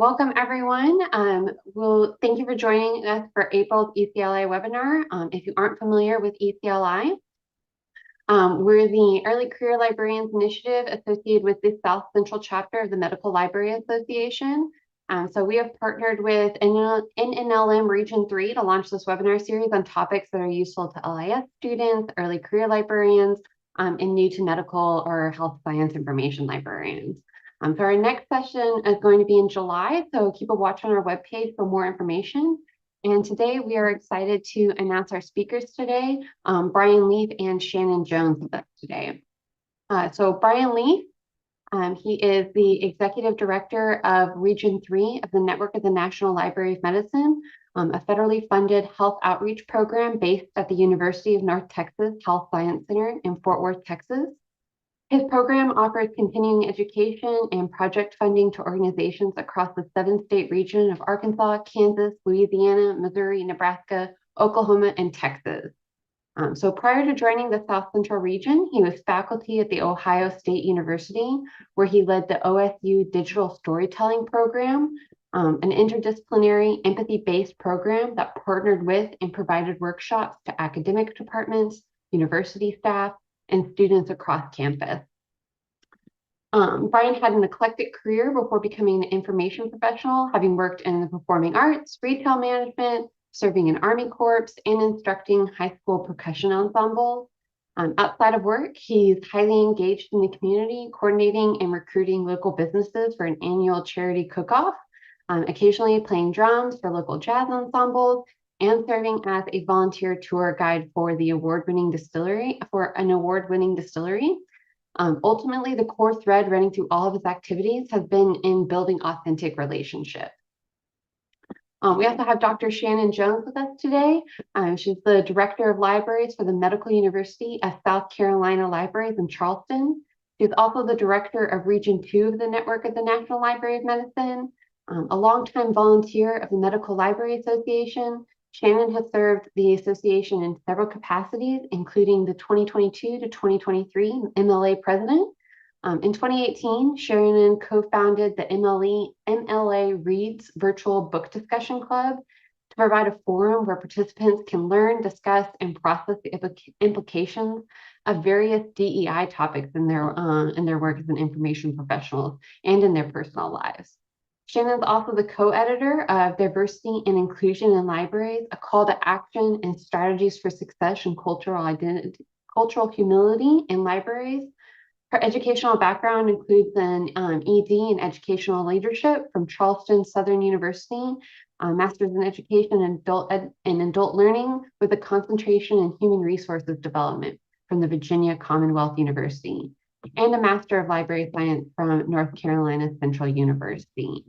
Welcome everyone. Thank you for joining us for April's ECLI webinar. If you aren't familiar with ECLI, we're the Early Career Librarians Initiative associated with the South Central chapter of the Medical Library Association. So we have partnered with NNLM Region 3 to launch this webinar series on topics that are useful to LIS students, early career librarians, and new to medical or health science information librarians. So our next session is going to be in July, so keep a watch on our webpage for more information. And today we are excited to announce our speakers today, Brian Leaf and Shannon Jones with us today. So Brian Leaf, he is the Executive Director of Region 3 of the Network of the National Library of Medicine, a federally funded health outreach program based at the University of North Texas Health Science Center in Fort Worth, Texas. His program offers continuing education and project funding to organizations across the 7-state region of Arkansas, Kansas, Louisiana, Missouri, Nebraska, Oklahoma, and Texas. So prior to joining the South Central region, he was faculty at The Ohio State University, where he led the OSU Digital Storytelling Program, an interdisciplinary, empathy-based program that partnered with and provided workshops to academic departments, university staff, and students across campus. Brian had an eclectic career before becoming an information professional, having worked in the performing arts, retail management, serving in Army Corps, and instructing high school percussion ensembles. Outside of work, he's highly engaged in the community, coordinating and recruiting local businesses for an annual charity cook-off, occasionally playing drums for local jazz ensembles, and serving as a volunteer tour guide for an award-winning distillery. Ultimately, the core thread running through all of his activities has been in building authentic relationships. We also have Dr. Shannon Jones with us today. She's the Director of Libraries for the Medical University of South Carolina Libraries in Charleston. She's also the Director of Region 2 of the Network of the National Library of Medicine, a longtime volunteer of the Medical Library Association. Shannon has served the association in several capacities, including the 2022 to 2023 MLA president. In 2018, Shannon co-founded the MLA Reads Virtual Book Discussion Club to provide a forum where participants can learn, discuss, and process the implications of various DEI topics in their work as an information professionals and in their personal lives. Shannon's also the co-editor of Diversity and Inclusion in Libraries, a call to action and strategies for success and cultural humility in libraries. Her educational background includes an ED in educational leadership from Charleston Southern University, a master's in education and adult learning with a concentration in human resources development from the Virginia Commonwealth University, and a Master of Library Science from North Carolina Central University.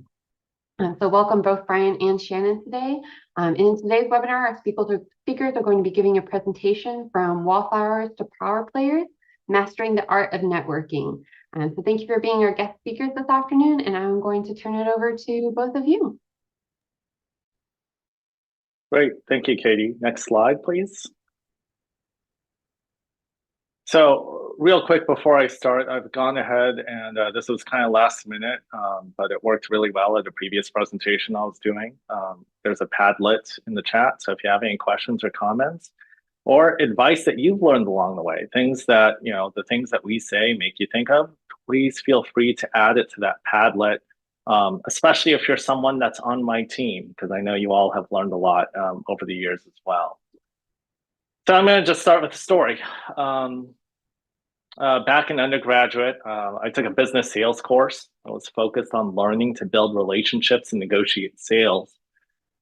So welcome both Brian and Shannon today. In today's webinar, our speakers are going to be giving a presentation from Wallflowers to Power Players, Mastering the Art of Networking. So thank you for being our guest speakers this afternoon, and I'm going to turn it over to both of you. Great, thank you, Katie. Next slide, please. So real quick before I start, I've gone ahead and this was kind of last minute, but it worked really well at a previous presentation I was doing. There's a Padlet in the chat, so if you have any questions or comments or advice that you've learned along the way, things that, the things that we say make you think of, please feel free to add it to that Padlet, especially if you're someone that's on my team, because I know you all have learned a lot over the years as well. So I'm going to just start with a story. Back in undergraduate, I took a business sales course. I was focused on learning to build relationships and negotiate sales.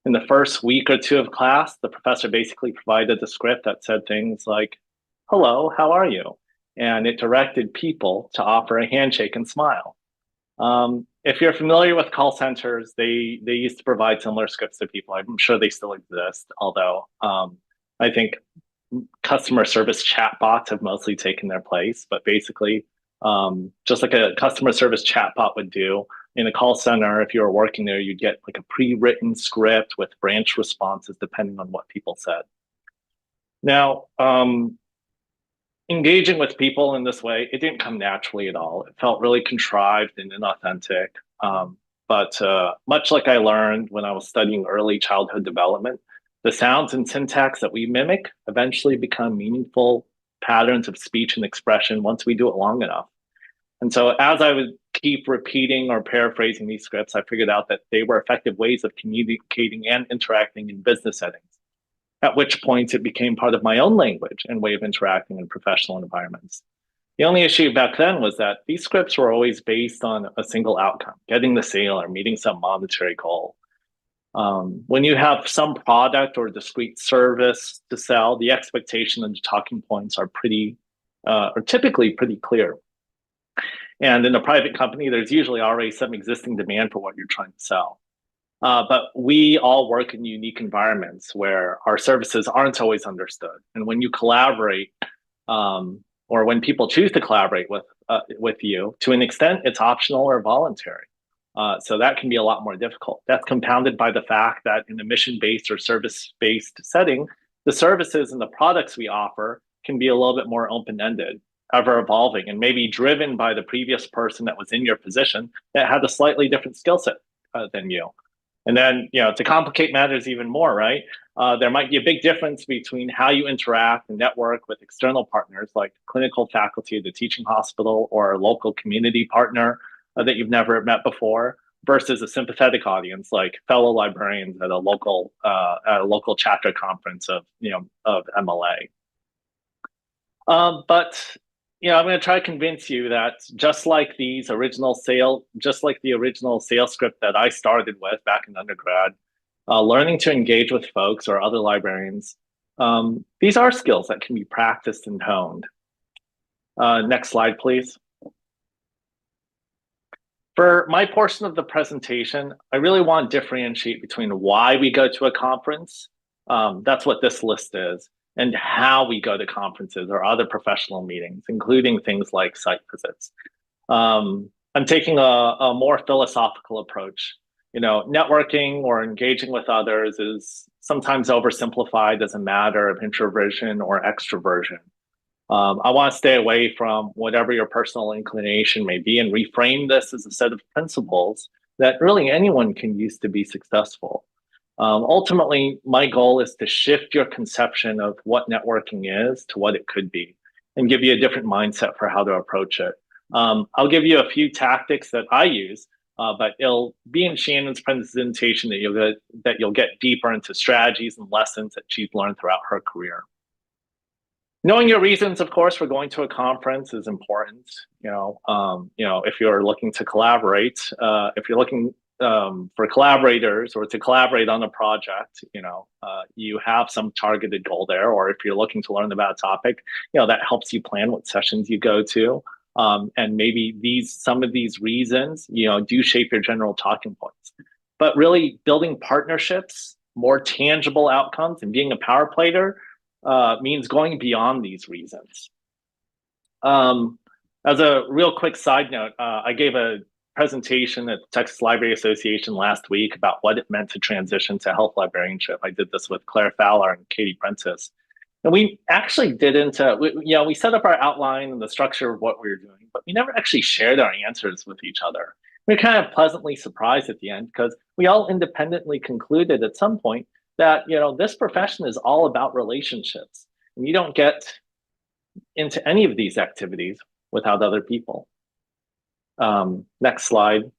In the first week or two of class, the professor basically provided a script that said things like, "Hello, how are you?" And it directed people to offer a handshake and smile. If you're familiar with call centers, they used to provide similar scripts to people. I'm sure they still exist, although I think customer service chatbots have mostly taken their place. But basically, just like a customer service chatbot would do, in a call center, if you were working there, you'd get like a pre-written script with branch responses depending on what people said. Now, engaging with people in this way, it didn't come naturally at all. It felt really contrived and inauthentic. but much like I learned when I was studying early childhood development, the sounds and syntax that we mimic eventually become meaningful patterns of speech and expression once we do it long enough. And so as I would keep repeating or paraphrasing these scripts, I figured out that they were effective ways of communicating and interacting in business settings, at which point it became part of my own language and way of interacting in professional environments. The only issue back then was that these scripts were always based on a single outcome, getting the sale or meeting some monetary goal. When you have some product or discrete service to sell, the expectation and the talking points are typically pretty clear. And in a private company, there's usually already some existing demand for what you're trying to sell. But we all work in unique environments where our services aren't always understood. And when you collaborate, or when people choose to collaborate with you, to an extent, it's optional or voluntary. So that can be a lot more difficult. That's compounded by the fact that in a mission-based or service-based setting, the services and the products we offer can be a little bit more open-ended, ever evolving, and maybe driven by the previous person that was in your position that had a slightly different skill set than you. And then, to complicate matters even more, right? There might be a big difference between how you interact and network with external partners like clinical faculty at the teaching hospital or a local community partner that you've never met before versus a sympathetic audience like fellow librarians at a local chapter conference of MLA. But I'm going to try to convince you that just like the original sales script that I started with back in undergrad, learning to engage with folks or other librarians, these are skills that can be practiced and honed. Next slide, please. For my portion of the presentation, I really want to differentiate between why we go to a conference, that's what this list is, and how we go to conferences or other professional meetings, including things like site visits. I'm taking a more philosophical approach. Networking or engaging with others is sometimes oversimplified as a matter of introversion or extroversion. I want to stay away from whatever your personal inclination may be and reframe this as a set of principles that really anyone can use to be successful. Ultimately, my goal is to shift your conception of what networking is to what it could be and give you a different mindset for how to approach it. I'll give you a few tactics that I use, but it'll be in Shannon's presentation that you'll get deeper into strategies and lessons that she's learned throughout her career. Knowing your reasons, of course, for going to a conference is important. If you're looking to collaborate, if you're looking for collaborators or to collaborate on a project, you have some targeted goal there, or if you're looking to learn about a topic, that helps you plan what sessions you go to. And maybe some of these reasons, do shape your general talking points. But really building partnerships, more tangible outcomes, and being a power player means going beyond these reasons. As a real quick side note, I gave a presentation at the Texas Library Association last week about what it meant to transition to health librarianship. I did this with Claire Fowler and Katie Prentice. And we actually we set up our outline and the structure of what we were doing, but we never actually shared our answers with each other. We were kind of pleasantly surprised at the end because we all independently concluded at some point that, this profession is all about relationships. And you don't get into any of these activities without other people. Next slide.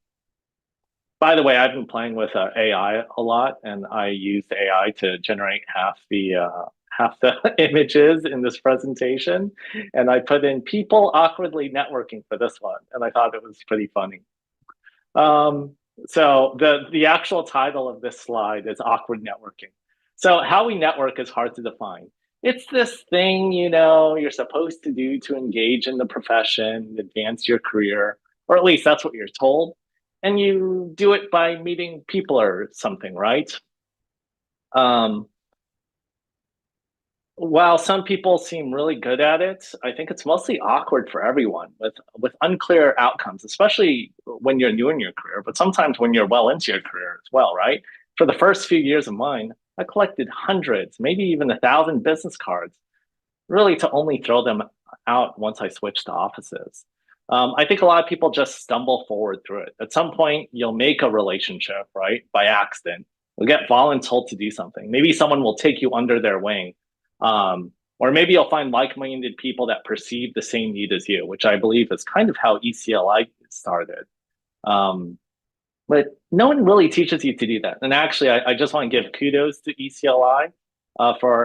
By the way, I've been playing with AI a lot, and I used AI to generate half the images in this presentation. And I put in people awkwardly networking for this one, and I thought it was pretty funny. So the actual title of this slide is awkward networking. So how we network is hard to define. It's this thing, you're supposed to do to engage in the profession, advance your career, or at least that's what you're told. And you do it by meeting people or something, right? While some people seem really good at it, I think it's mostly awkward for everyone with unclear outcomes, especially when you're new in your career, but sometimes when you're well into your career as well, right? For the first few years of mine, I collected hundreds, maybe even 1,000 business cards, really to only throw them out once I switched to offices. I think a lot of people just stumble forward through it. At some point, you'll make a relationship, right, by accident. You'll get voluntold to do something. Maybe someone will take you under their wing. Or maybe you'll find like-minded people that perceive the same need as you, which I believe is kind of how ECLI started. But no one really teaches you to do that. And actually, I just want to give kudos to ECLI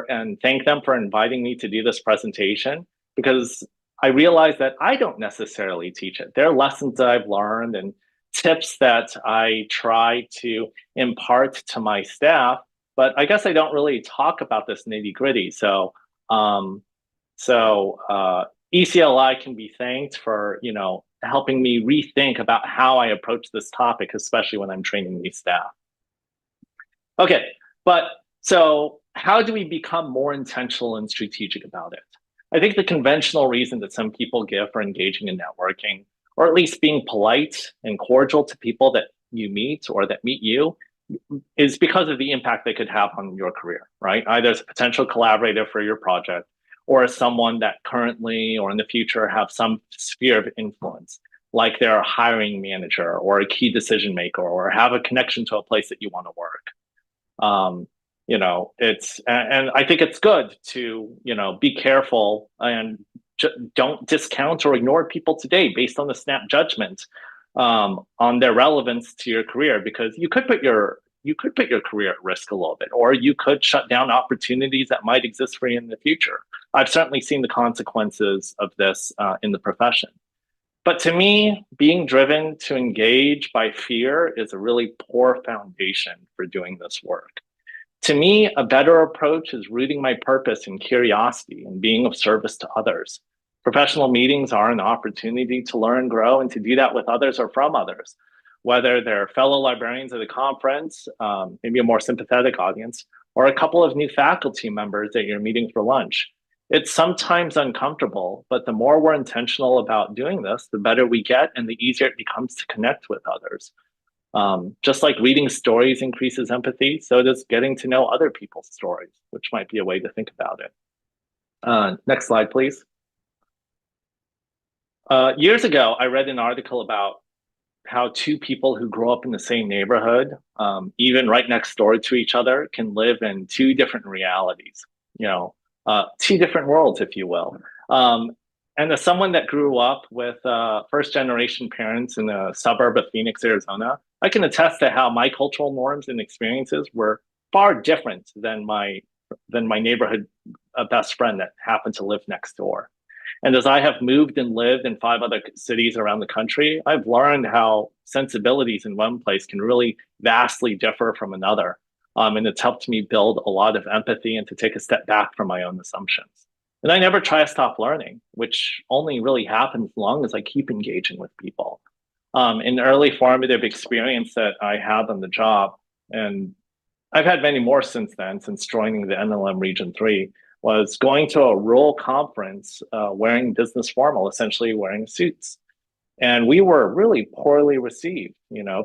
and thank them for inviting me to do this presentation, because I realized that I don't necessarily teach it. There are lessons that I've learned and tips that I try to impart to my staff, but I guess I don't really talk about this nitty gritty. So ECLI can be thanked for, helping me rethink about how I approach this topic, especially when I'm training these staff. Okay, but so how do we become more intentional and strategic about it? I think the conventional reason that some people give for engaging in networking, or at least being polite and cordial to people that you meet or that meet you, is because of the impact they could have on your career, right? Either as a potential collaborator for your project, or as someone that currently or in the future have some sphere of influence, like they're a hiring manager or a key decision maker, or have a connection to a place that you want to work. And I think it's good to, be careful and don't discount or ignore people today based on the snap judgment on their relevance to your career, because you could put your career at risk a little bit, or you could shut down opportunities that might exist for you in the future. I've certainly seen the consequences of this in the profession. But to me, being driven to engage by fear is a really poor foundation for doing this work. To me, a better approach is rooting my purpose in curiosity and being of service to others. Professional meetings are an opportunity to learn, grow, and to do that with others or from others, whether they're fellow librarians at a conference, maybe a more sympathetic audience, or a couple of new faculty members that you're meeting for lunch. It's sometimes uncomfortable, but the more we're intentional about doing this, the better we get and the easier it becomes to connect with others. Just like reading stories increases empathy, so does getting to know other people's stories, which might be a way to think about it. Next slide, please. Years ago, I read an article about how two people who grow up in the same neighborhood, even right next door to each other, can live in two different realities, two different worlds, if you will. And as someone that grew up with first generation parents in a suburb of Phoenix, Arizona, I can attest to how my cultural norms and experiences were far different than my neighborhood best friend that happened to live next door. And as I have moved and lived in 5 other cities around the country, I've learned how sensibilities in one place can really vastly differ from another. And it's helped me build a lot of empathy and to take a step back from my own assumptions. And I never try to stop learning, which only really happens as long as I keep engaging with people. An early formative experience that I had on the job, and I've had many more since then, since joining the NNLM Region 3, was going to a rural conference wearing business formal, essentially wearing suits. And we were really poorly received.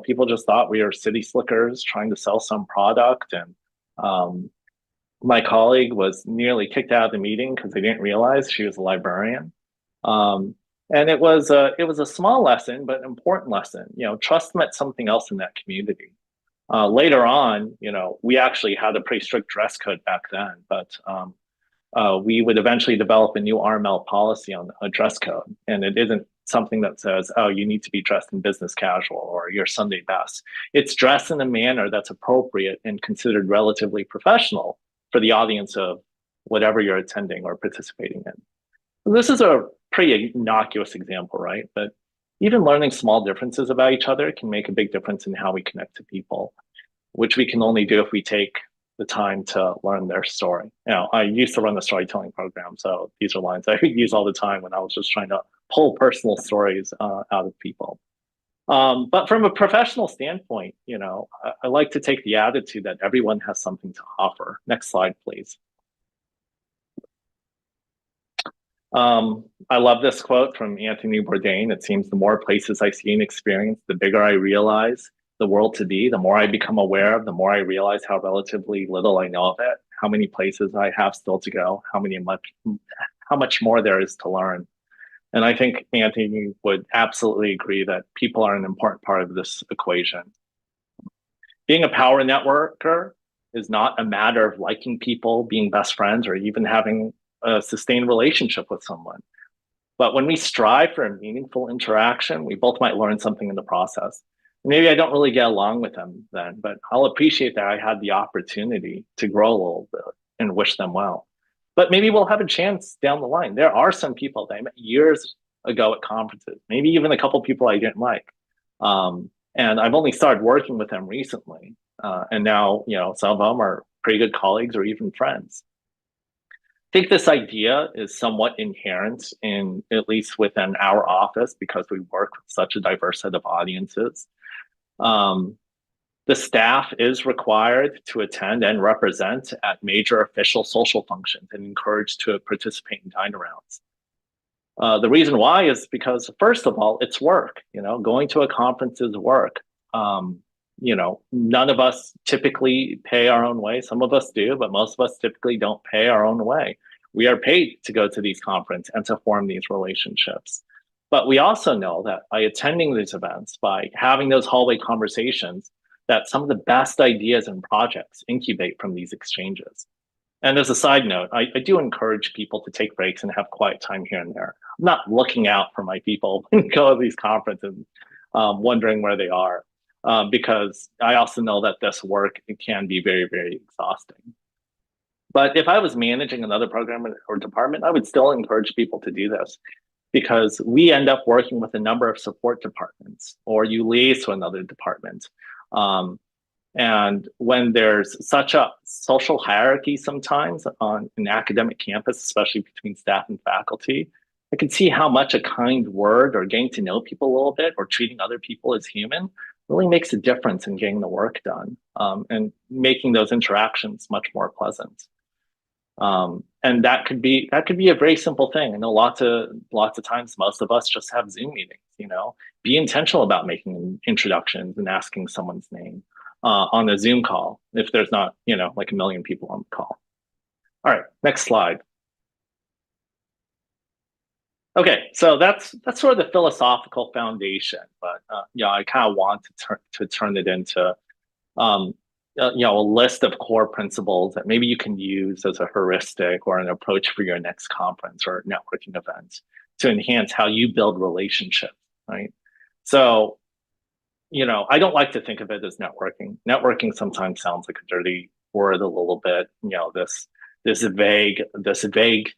People just thought we were city slickers trying to sell some product. And my colleague was nearly kicked out of the meeting because they didn't realize she was a librarian. And it was a small lesson, but an important lesson. Trust meant something else in that community. Later on, we actually had a pretty strict dress code back then, but we would eventually develop a new RML policy on a dress code. And it isn't something that says, oh, you need to be dressed in business casual or your Sunday best. It's dressed in a manner that's appropriate and considered relatively professional for the audience of whatever you're attending or participating in. This is a pretty innocuous example, right? But even learning small differences about each other can make a big difference in how we connect to people, which we can only do if we take the time to learn their story. I used to run the storytelling program, so these are lines I use all the time when I was just trying to pull personal stories out of people. But from a professional standpoint, I like to take the attitude that everyone has something to offer. Next slide, please. I love this quote from Anthony Bourdain. It seems the more places I see and experience, the bigger I realize the world to be. The more I become aware of, the more I realize how relatively little I know of it, how many places I have still to go, how much more there is to learn. And I think Anthony would absolutely agree that people are an important part of this equation. Being a power networker is not a matter of liking people, being best friends, or even having a sustained relationship with someone. But when we strive for a meaningful interaction, we both might learn something in the process. Maybe I don't really get along with them then, but I'll appreciate that I had the opportunity to grow a little bit and wish them well. But maybe we'll have a chance down the line. There are some people that I met years ago at conferences, maybe even a couple of people I didn't like. And I've only started working with them recently. And now, some of them are pretty good colleagues or even friends. I think this idea is somewhat inherent in, at least within our office, because we work with such a diverse set of audiences. The staff is required to attend and represent at major official social functions and encouraged to participate in dine-arounds. The reason why is because, first of all, it's work. Going to a conference is work. None of us typically pay our own way. Some of us do, but most of us typically don't pay our own way. We are paid to go to these conferences and to form these relationships. But we also know that by attending these events, by having those hallway conversations, that some of the best ideas and projects incubate from these exchanges. And as a side note, I do encourage people to take breaks and have quiet time here and there. I'm not looking out for my people when go to these conferences, wondering where they are, because I also know that this work can be very, very exhausting. But if I was managing another program or department, I would still encourage people to do this, because we end up working with a number of support departments, or you liaise to another department. And when there's such a social hierarchy sometimes on an academic campus, especially between staff and faculty, I can see how much a kind word or getting to know people a little bit or treating other people as human really makes a difference in getting the work done, and making those interactions much more pleasant. And that could be a very simple thing. I know lots of times most of us just have Zoom meetings. Be intentional about making introductions and asking someone's name on a Zoom call if there's not like a million people on the call. All right, next slide. Okay, so that's sort of the philosophical foundation, but I kind of want to turn it into a list of core principles that maybe you can use as a heuristic or an approach for your next conference or networking event to enhance how you build relationships, right? So, I don't like to think of it as networking. Networking sometimes sounds like a dirty word a little bit, this vague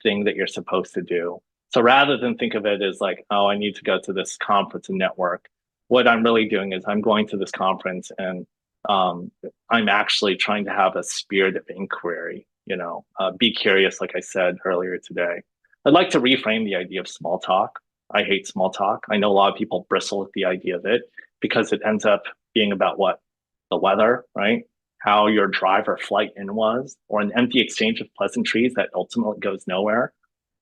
thing that you're supposed to do. So rather than think of it as like, oh, I need to go to this conference and network, what I'm really doing is I'm going to this conference and I'm actually trying to have a spirit of inquiry, be curious, like I said earlier today. I'd like to reframe the idea of small talk. I hate small talk. I know a lot of people bristle with the idea of it because it ends up being about what? The weather, right? How your drive or flight in was, or an empty exchange of pleasantries that ultimately goes nowhere.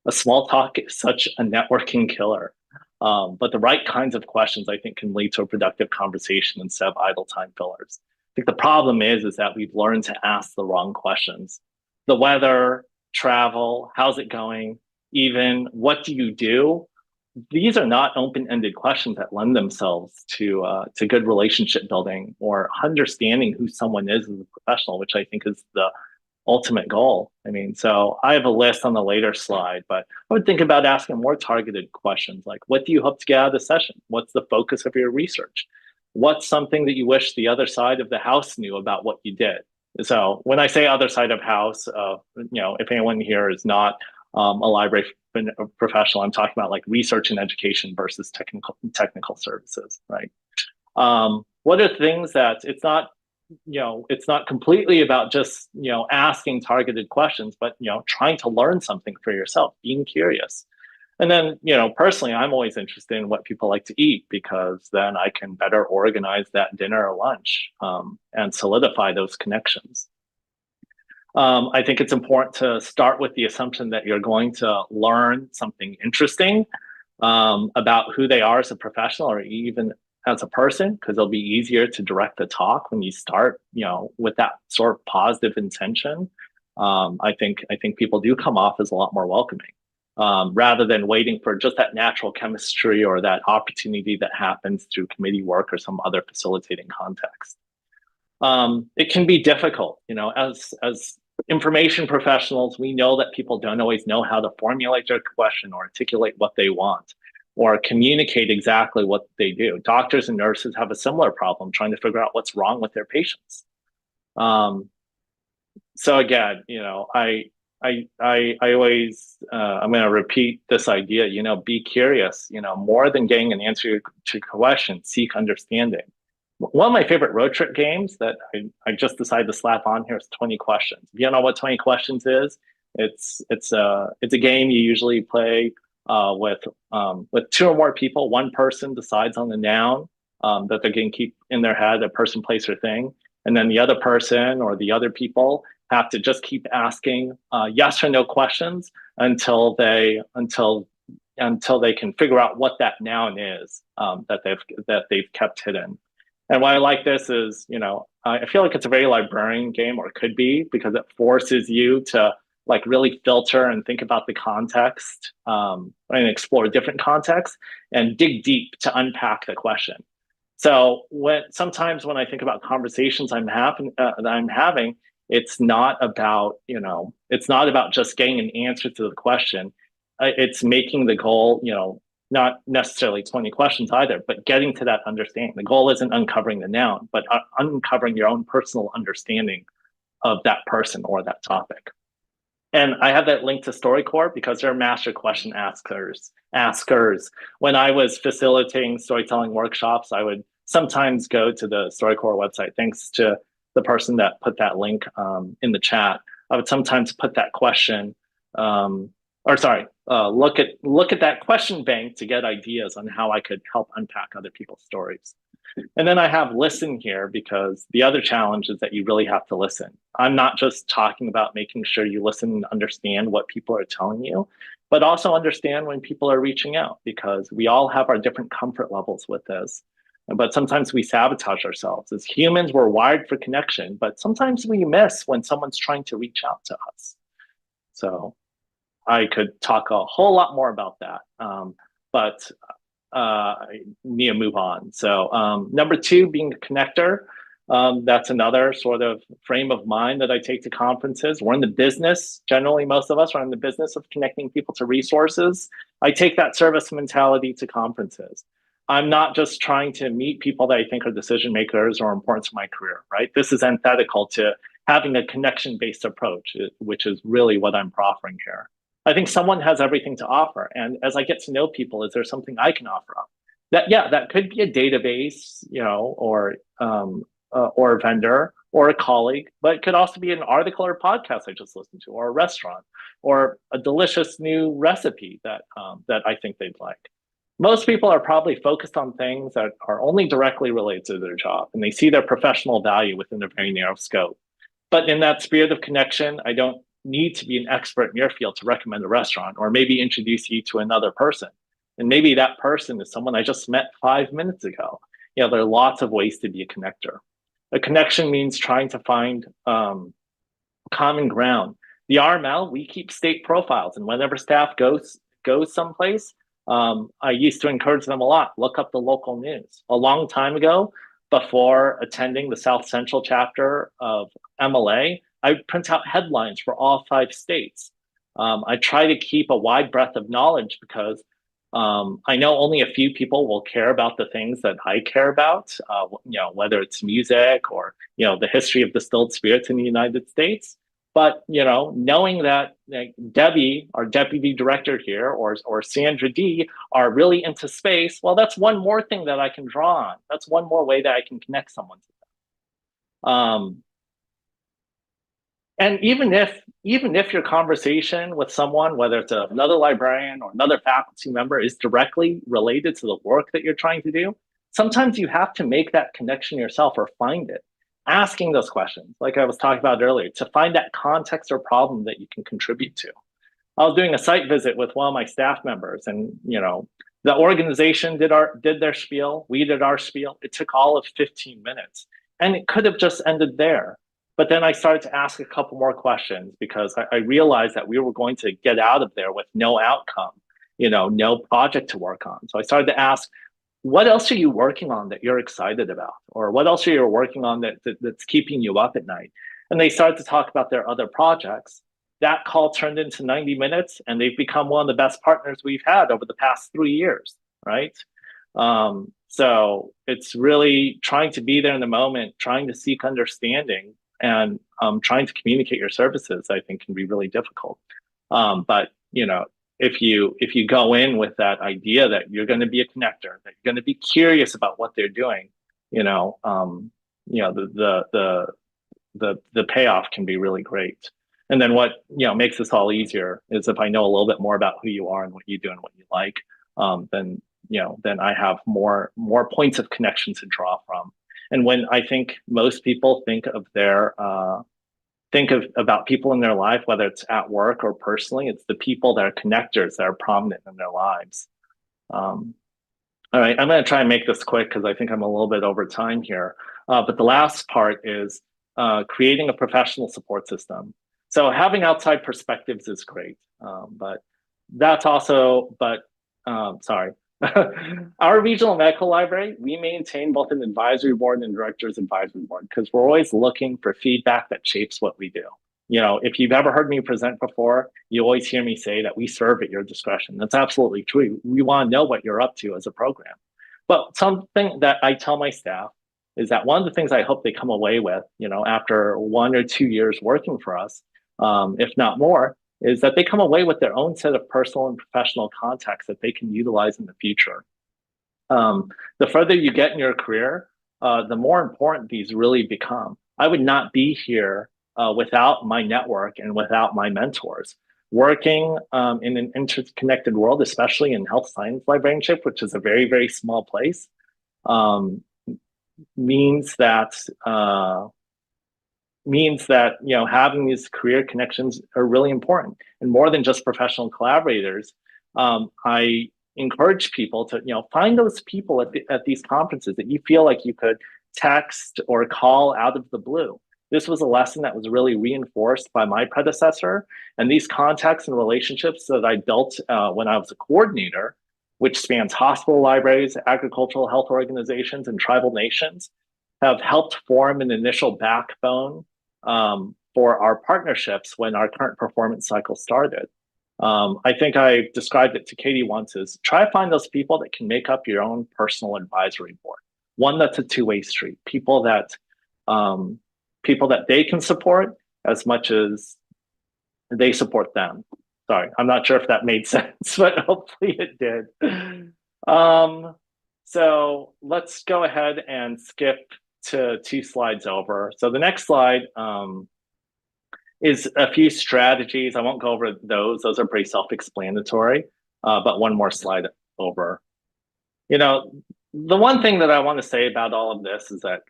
A small talk is such a networking killer. But the right kinds of questions, I think, can lead to a productive conversation instead of idle time fillers. I think the problem is that we've learned to ask the wrong questions. The weather, travel, how's it going, even what do you do? These are not open-ended questions that lend themselves to good relationship building or understanding who someone is as a professional, which I think is the ultimate goal. So I have a list on the later slide, but I would think about asking more targeted questions like, what do you hope to get out of the session? What's the focus of your research? What's something that you wish the other side of the house knew about what you did? So when I say other side of house, if anyone here is not a library professional, I'm talking about like research and education versus technical services, right? What are things that it's not completely about just, asking targeted questions, but, trying to learn something for yourself, being curious. And then, personally, I'm always interested in what people like to eat, because then I can better organize that dinner or lunch, and solidify those connections. I think it's important to start with the assumption that you're going to learn something interesting about who they are as a professional or even as a person, because it'll be easier to direct the talk when you start, with that sort of positive intention. I think people do come off as a lot more welcoming. rather than waiting for just that natural chemistry or that opportunity that happens through committee work or some other facilitating context. It can be difficult, as information professionals, we know that people don't always know how to formulate their question or articulate what they want or communicate exactly what they do. Doctors and nurses have a similar problem trying to figure out what's wrong with their patients. So again, I always, I'm going to repeat this idea, be curious, more than getting an answer to your question, seek understanding. One of my favorite road trip games that I just decided to slap on here is 20 questions. If you don't know what 20 questions is, it's a game you usually play with two or more people. One person decides on the noun that they're going to keep in their head, a person, place, or thing. And then the other person or the other people have to just keep asking yes or no questions until they can figure out what that noun is that they've kept hidden. And why I like this is, I feel like it's a very librarian game, or it could be, because it forces you to like really filter and think about the context and explore different contexts and dig deep to unpack the question. So sometimes when I think about conversations that I'm having, it's not about just getting an answer to the question. It's making the goal, not necessarily 20 questions either, but getting to that understanding. The goal isn't uncovering the noun, but uncovering your own personal understanding of that person or that topic. And I have that link to StoryCorps because they're master question askers. When I was facilitating storytelling workshops, I would sometimes go to the StoryCorps website. Thanks to the person that put that link in the chat. I would sometimes put that question, look at that question bank to get ideas on how I could help unpack other people's stories. And then I have listen here because the other challenge is that you really have to listen. I'm not just talking about making sure you listen and understand what people are telling you, but also understand when people are reaching out, because we all have our different comfort levels with this. But sometimes we sabotage ourselves. As humans, we're wired for connection, but sometimes we miss when someone's trying to reach out to us. So I could talk a whole lot more about that, but I need to move on. So number 2, being a connector. That's another sort of frame of mind that I take to conferences. We're in the business, generally most of us are in the business of connecting people to resources. I take that service mentality to conferences. I'm not just trying to meet people that I think are decision makers or important to my career, right? This is antithetical to having a connection-based approach, which is really what I'm proffering here. I think someone has everything to offer. And as I get to know people, is there something I can offer up? That could be a database, or a vendor or a colleague, but it could also be an article or podcast I just listened to, or a restaurant, or a delicious new recipe that I think they'd like. Most people are probably focused on things that are only directly related to their job, and they see their professional value within a very narrow scope. But in that spirit of connection, I don't need to be an expert in your field to recommend a restaurant, or maybe introduce you to another person. And maybe that person is someone I just met 5 minutes ago. There are lots of ways to be a connector. A connection means trying to find common ground. The RML, we keep state profiles, and whenever staff goes someplace, I used to encourage them a lot, look up the local news. A long time ago, before attending the South Central chapter of MLA, I would print out headlines for all 5 states. I try to keep a wide breadth of knowledge because I know only a few people will care about the things that I care about, whether it's music or, the history of distilled spirits in the United States. But, knowing that Debbie, our deputy director here, or Sandra D are really into space, well, that's one more thing that I can draw on. That's one more way that I can connect someone to them. And even if your conversation with someone, whether it's another librarian or another faculty member, is directly related to the work that you're trying to do, sometimes you have to make that connection yourself or find it. Asking those questions, like I was talking about earlier, to find that context or problem that you can contribute to. I was doing a site visit with one of my staff members, and the organization did their spiel, we did our spiel. It took all of 15 minutes, and it could have just ended there. But then I started to ask a couple more questions because I realized that we were going to get out of there with no outcome, no project to work on. So I started to ask, what else are you working on that you're excited about? Or what else are you working on that's keeping you up at night? And they started to talk about their other projects. That call turned into 90 minutes, and they've become one of the best partners we've had over the past 3 years, right? So it's really trying to be there in the moment, trying to seek understanding, and trying to communicate your services, I think, can be really difficult. But if you go in with that idea that you're going to be a connector, that you're going to be curious about what they're doing, the payoff can be really great. And then what makes this all easier is if I know a little bit more about who you are and what you do and what you like, then I have more points of connection to draw from. And when I think most people think of about people in their life, whether it's at work or personally, it's the people that are connectors that are prominent in their lives. All right, I'm going to try and make this quick because I think I'm a little bit over time here. But the last part is creating a professional support system. So having outside perspectives is great, but that's also, sorry. Our regional medical library, we maintain both an advisory board and director's advisory board because we're always looking for feedback that shapes what we do. If you've ever heard me present before, you always hear me say that we serve at your discretion. That's absolutely true. We want to know what you're up to as a program. But something that I tell my staff is that one of the things I hope they come away with, after 1 or 2 years working for us, if not more, is that they come away with their own set of personal and professional contacts that they can utilize in the future. The further you get in your career, the more important these really become. I would not be here without my network and without my mentors. Working in an interconnected world, especially in health science librarianship, which is a very, very small place, means that having these career connections are really important. And more than just professional collaborators, I encourage people to find those people at these conferences that you feel like you could text or call out of the blue. This was a lesson that was really reinforced by my predecessor, and these contacts and relationships that I built when I was a coordinator, which spans hospital libraries, agricultural health organizations, and tribal nations, have helped form an initial backbone for our partnerships when our current performance cycle started. I think I described it to Katie once as try to find those people that can make up your own personal advisory board. One that's a two-way street, people that they can support as much as they support them. Sorry, I'm not sure if that made sense, but hopefully it did. So let's go ahead and skip to 2 slides over. So the next slide is a few strategies. I won't go over those. Those are pretty self-explanatory, but one more slide over. The one thing that I want to say about all of this is that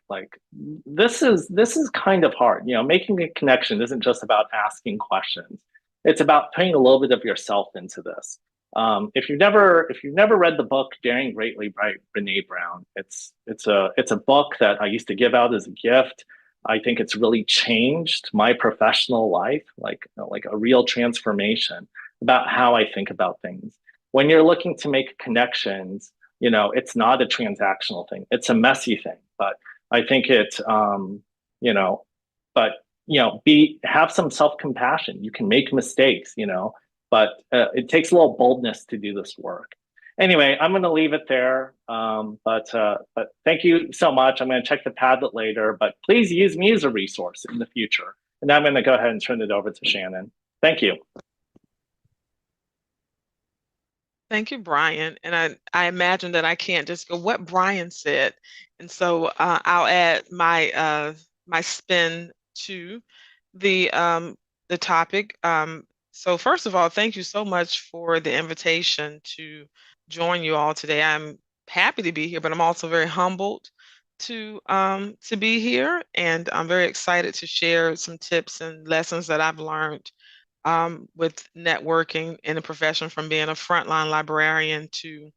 this is kind of hard. Making a connection isn't just about asking questions. It's about putting a little bit of yourself into this. If you've never read the book Daring Greatly by Brene Brown, it's a book that I used to give out as a gift. I think it's really changed my professional life, like a real transformation about how I think about things. When you're looking to make connections, it's not a transactional thing. It's a messy thing, but I think have some self-compassion. You can make mistakes, but it takes a little boldness to do this work. Anyway, I'm going to leave it there. But thank you so much. I'm going to check the Padlet later, but please use me as a resource in the future. And now I'm going to go ahead and turn it over to Shannon. Thank you. Thank you, Brian. And I imagine that I can't just go what Brian said. And so I'll add my my spin to the topic. So first of all, thank you so much for the invitation to join you all today. I'm happy to be here, but I'm also very humbled to be here, and I'm very excited to share some tips and lessons that I've learned with networking in the profession, from being a frontline librarian to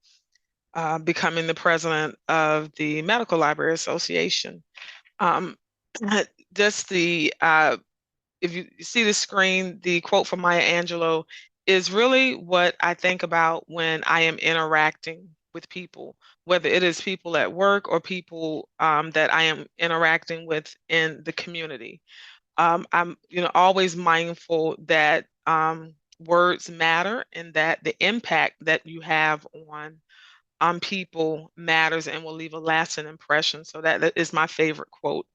becoming the president of the Medical Library Association. just the if you see the screen, the quote from Maya Angelou is really what I think about when I am interacting with people, whether it is people at work or people that I am interacting with in the community. I'm, always mindful that words matter and that the impact that you have on people matters and will leave a lasting impression. So that is my favorite quote.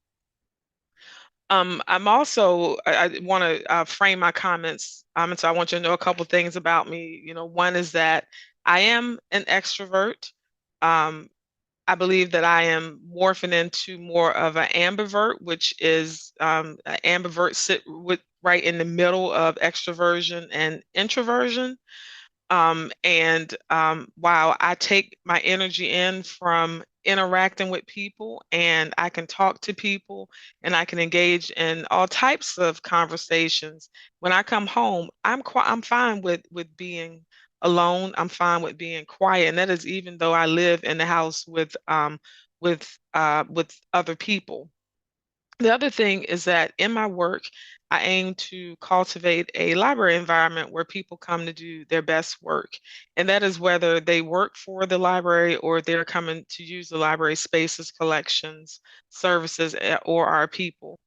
I'm also, I want to frame my comments. And so I want you to know a couple things about me. One is that I am an extrovert. Um, I believe that I am morphing into more of an ambivert, which is an ambivert sit right in the middle of extroversion and introversion. And while I take my energy in from interacting with people and I can talk to people and I can engage in all types of conversations, when I come home, I'm fine with being alone. I'm fine with being quiet. And that is even though I live in the house with other people. The other thing is that in my work, I aim to cultivate a library environment where people come to do their best work. And that is whether they work for the library or they're coming to use the library spaces, collections, services, or our people.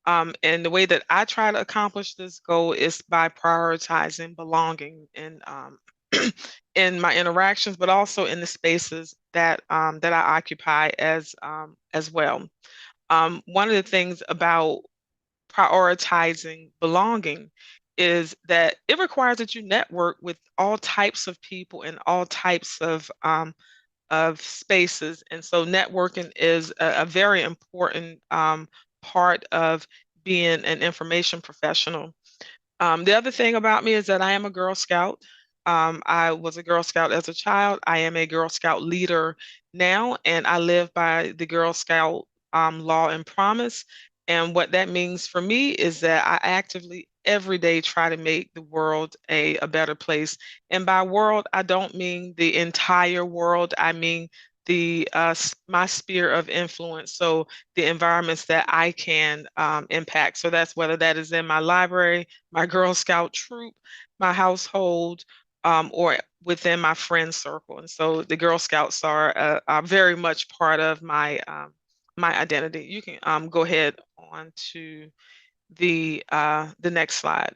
And the way that I try to accomplish this goal is by prioritizing belonging in my interactions, but also in the spaces that I occupy as well. One of the things about prioritizing belonging is that it requires that you network with all types of people in all types of spaces. And so networking is a very important part of being an information professional. The other thing about me is that I am a Girl Scout. I was a Girl Scout as a child. I am a Girl Scout leader now, and I live by the Girl Scout law and promise. And what that means for me is that I actively every day try to make the world a better place. And by world, I don't mean the entire world. I mean my sphere of influence. So the environments that I can impact. So that's whether that is in my library, my Girl Scout troop, my household, or within my friend circle. And so the Girl Scouts are very much part of my identity. You can go ahead on to the next slide.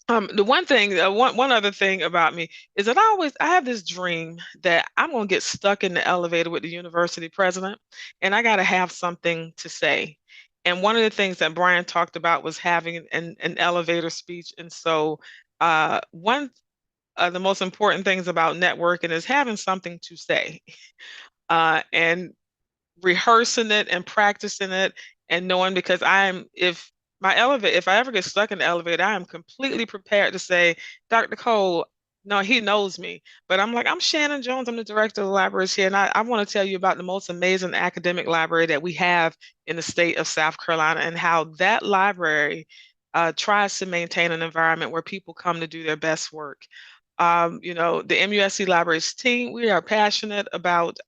The one other thing about me is that I have this dream that I'm gonna get stuck in the elevator with the university president, and I gotta have something to say. And one of the things that Brian talked about was having an elevator speech. And so one of the most important things about networking is having something to say. And rehearsing it and practicing it and knowing because if I ever get stuck in the elevator, I am completely prepared to say, Dr. Cole, no, he knows me. But I'm like, I'm Shannon Jones. I'm the director of the libraries here. And I want to tell you about the most amazing academic library that we have in the state of South Carolina and how that library tries to maintain an environment where people come to do their best work. The MUSC Libraries team, we are passionate about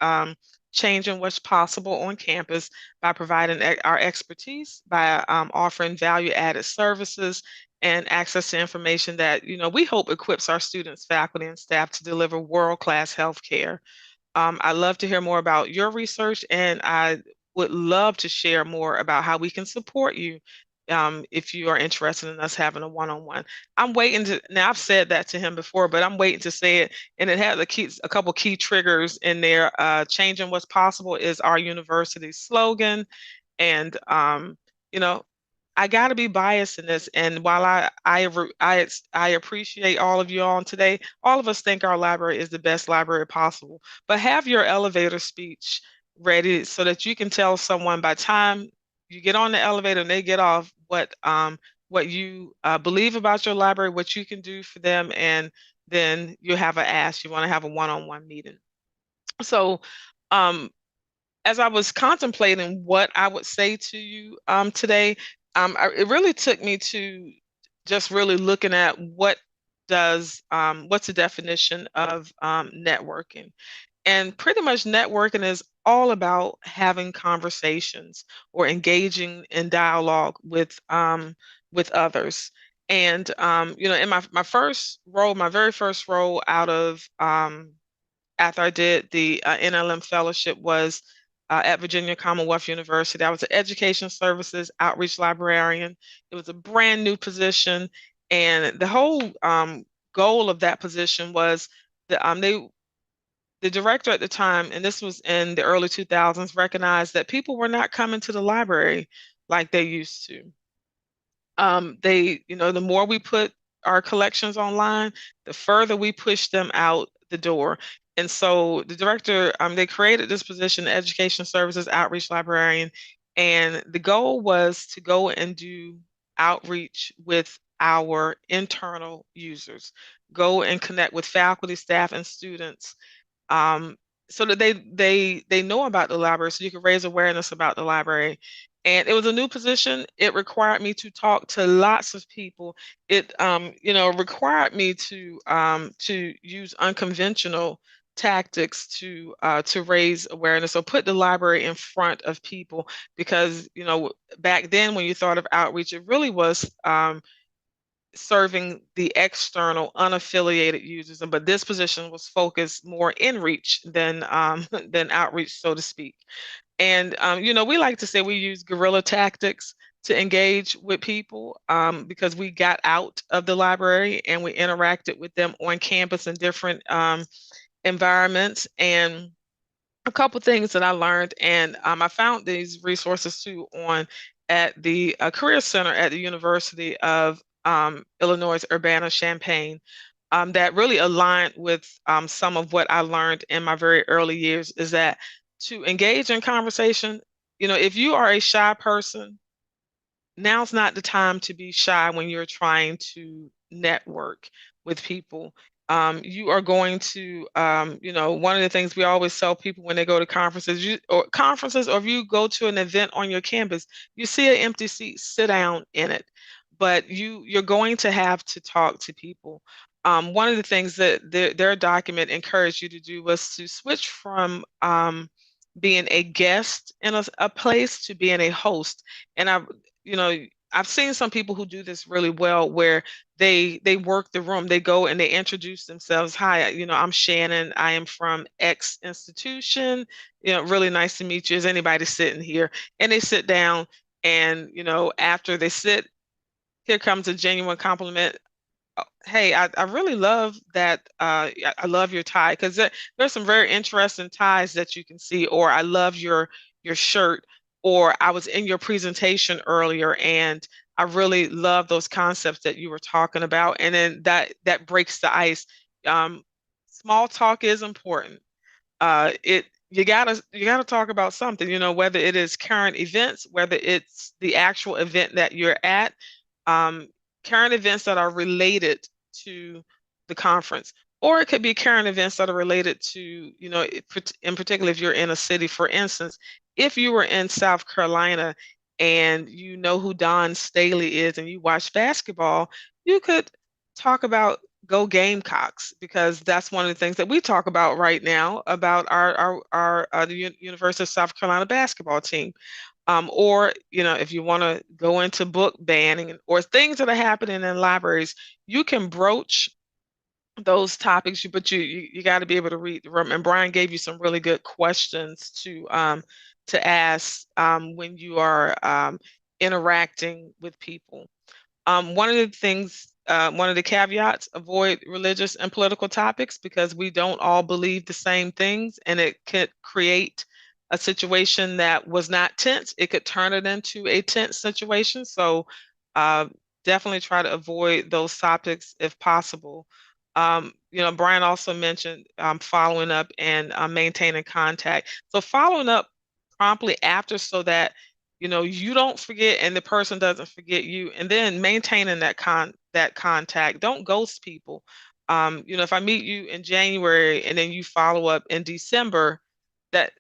changing what's possible on campus by providing our expertise, by offering value-added services and access to information that, we hope equips our students, faculty, and staff to deliver world-class healthcare. I'd love to hear more about your research, and I would love to share more about how we can support you if you are interested in us having a one-on-one. Now I've said that to him before, but I'm waiting to say it. And it has a couple key triggers in there. Changing what's possible is our university's slogan. And, you know, I got to be biased in this. And while I appreciate all of you on today, all of us think our library is the best library possible. But have your elevator speech ready so that you can tell someone by time you get on the elevator and they get off what you believe about your library, what you can do for them, and then you have an ask. You want to have a one-on-one meeting. So, as I was contemplating what I would say to you today, it really took me to just really looking at what's the definition of networking. And pretty much networking is all about having conversations or engaging in dialogue with others. And in my first role, my very first role out of after I did the NLM fellowship was at Virginia Commonwealth University. I was an education services outreach librarian. It was a brand new position, and the whole goal of that position was the director at the time, and this was in the early 2000s, recognized that people were not coming to the library like they used to. The more we put our collections online, the further we push them out the door. And so the director, they created this position, the Education Services Outreach Librarian, and the goal was to go and do outreach with our internal users, go and connect with faculty, staff, and students, um, so that they know about the library, so you can raise awareness about the library. And it was a new position. It required me to talk to lots of people. It required me to use unconventional tactics to raise awareness or put the library in front of people, because back then when you thought of outreach, it really was serving the external unaffiliated users, but this position was focused more in reach than than outreach, so to speak. And we like to say we use guerrilla tactics to engage with people, because we got out of the library and we interacted with them on campus in different environments. And a couple things that I learned, and I found these resources too on at the Career Center at the University of Illinois Urbana-Champaign, that really aligned with some of what I learned in my very early years, is that to engage in conversation, if you are a shy person, now's not the time to be shy when you're trying to network with people. You are going to, one of the things we always tell people when they go to conferences, or if you go to an event on your campus, you see an empty seat, sit down in it. But you're going to have to talk to people. One of the things that their document encouraged you to do was to switch from being a guest in a place to being a host. And you know, I've seen some people who do this really well, where they work the room. They go and they introduce themselves. Hi, I'm Shannon. I am from X institution. Really nice to meet you. Is anybody sitting here? And they sit down, and after they sit, here comes a genuine compliment. Hey, I really love that. I love your tie, because there's some very interesting ties that you can see. Or I love your shirt. Or I was in your presentation earlier, and I really love those concepts that you were talking about. And then that breaks the ice. Um, Small talk is important. It you gotta talk about something. Whether it is current events, whether it's the actual event that you're at, um, current events that are related to the conference, or it could be current events that are related to, in particular, if you're in a city. For instance, if you were in South Carolina and you know who Don Staley is and you watch basketball, you could talk about go Gamecocks, because that's one of the things that we talk about right now about our the University of South Carolina basketball team. Or, if you want to go into book banning or things that are happening in libraries, you can broach those topics, but you got to be able to read the room. And Brian gave you some really good questions to ask when you are interacting with people. One of the caveats: avoid religious and political topics, because we don't all believe the same things, and it could create a situation that was not tense. It could turn it into a tense situation. So uh, definitely try to avoid those topics if possible. Brian also mentioned following up and maintaining contact. So following up promptly after, so that you don't forget and the person doesn't forget you. And then maintaining that contact. Don't ghost people. If I meet you in January and then you follow up in December, that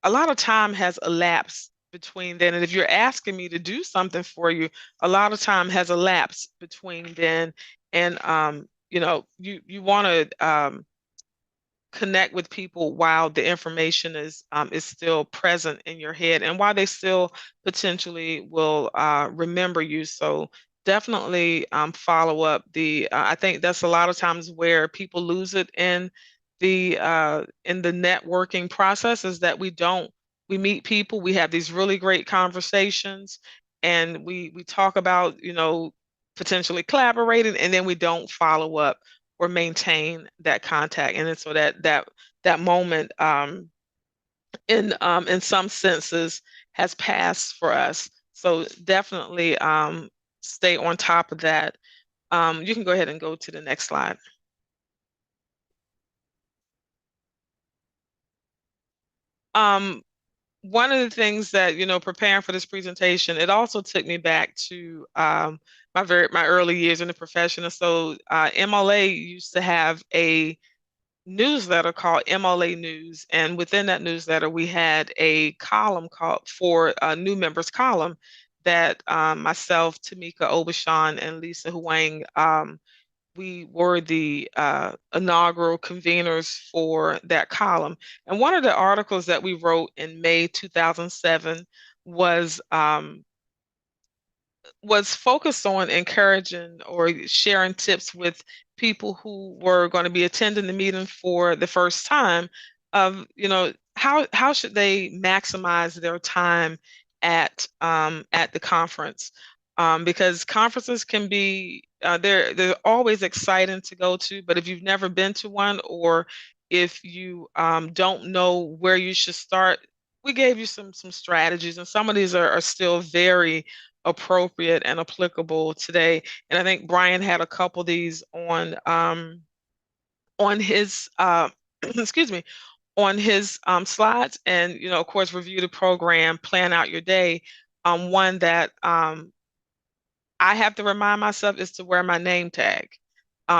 a lot of time has elapsed between then. And if you're asking me to do something for you, a lot of time has elapsed between then. And you want to connect with people while the information is still present in your head and while they still potentially will remember you. So definitely follow up. I think that's a lot of times where people lose it in the networking process, is that we meet people, we have these really great conversations, and we talk about, potentially collaborating, and then we don't follow up or maintain that contact. And then so that moment in some senses has passed for us. So definitely stay on top of that. You can go ahead and go to the next slide. Um, One of the things that, preparing for this presentation, it also took me back to my early years in the profession. And so MLA used to have a newsletter called MLA News, and within that newsletter, we had a column called for a new members column that myself, Tamika Obashan, and Lisa Huang, we were the inaugural conveners for that column. And one of the articles that we wrote in May 2007 was focused on encouraging or sharing tips with people who were going to be attending the meeting for the first time of, how should they maximize their time at the conference. Because conferences can be they're always exciting to go to, but if you've never been to one, or if you don't know where you should start, we gave you some strategies, and some of these are still very appropriate and applicable today. And I think Brian had a couple of these on his excuse me, on his slides. And of course, review the program, plan out your day. One that I have to remind myself is to wear my name tag.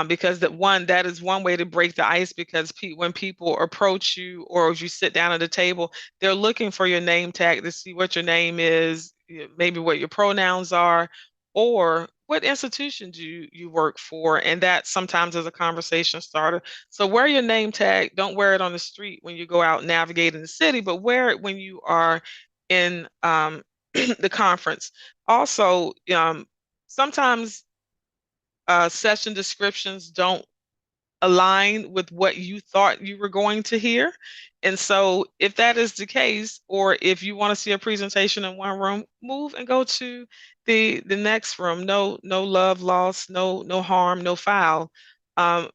Because that is one way to break the ice, because when people approach you or if you sit down at a table, they're looking for your name tag to see what your name is, maybe what your pronouns are, or what institution do you work for. And that sometimes is a conversation starter. So wear your name tag. Don't wear it on the street when you go out navigating the city, but wear it when you are in the conference. Also, sometimes session descriptions don't align with what you thought you were going to hear. And so if that is the case, or if you want to see a presentation in one room, move and go to the next room. No love lost, no harm, no foul. Um,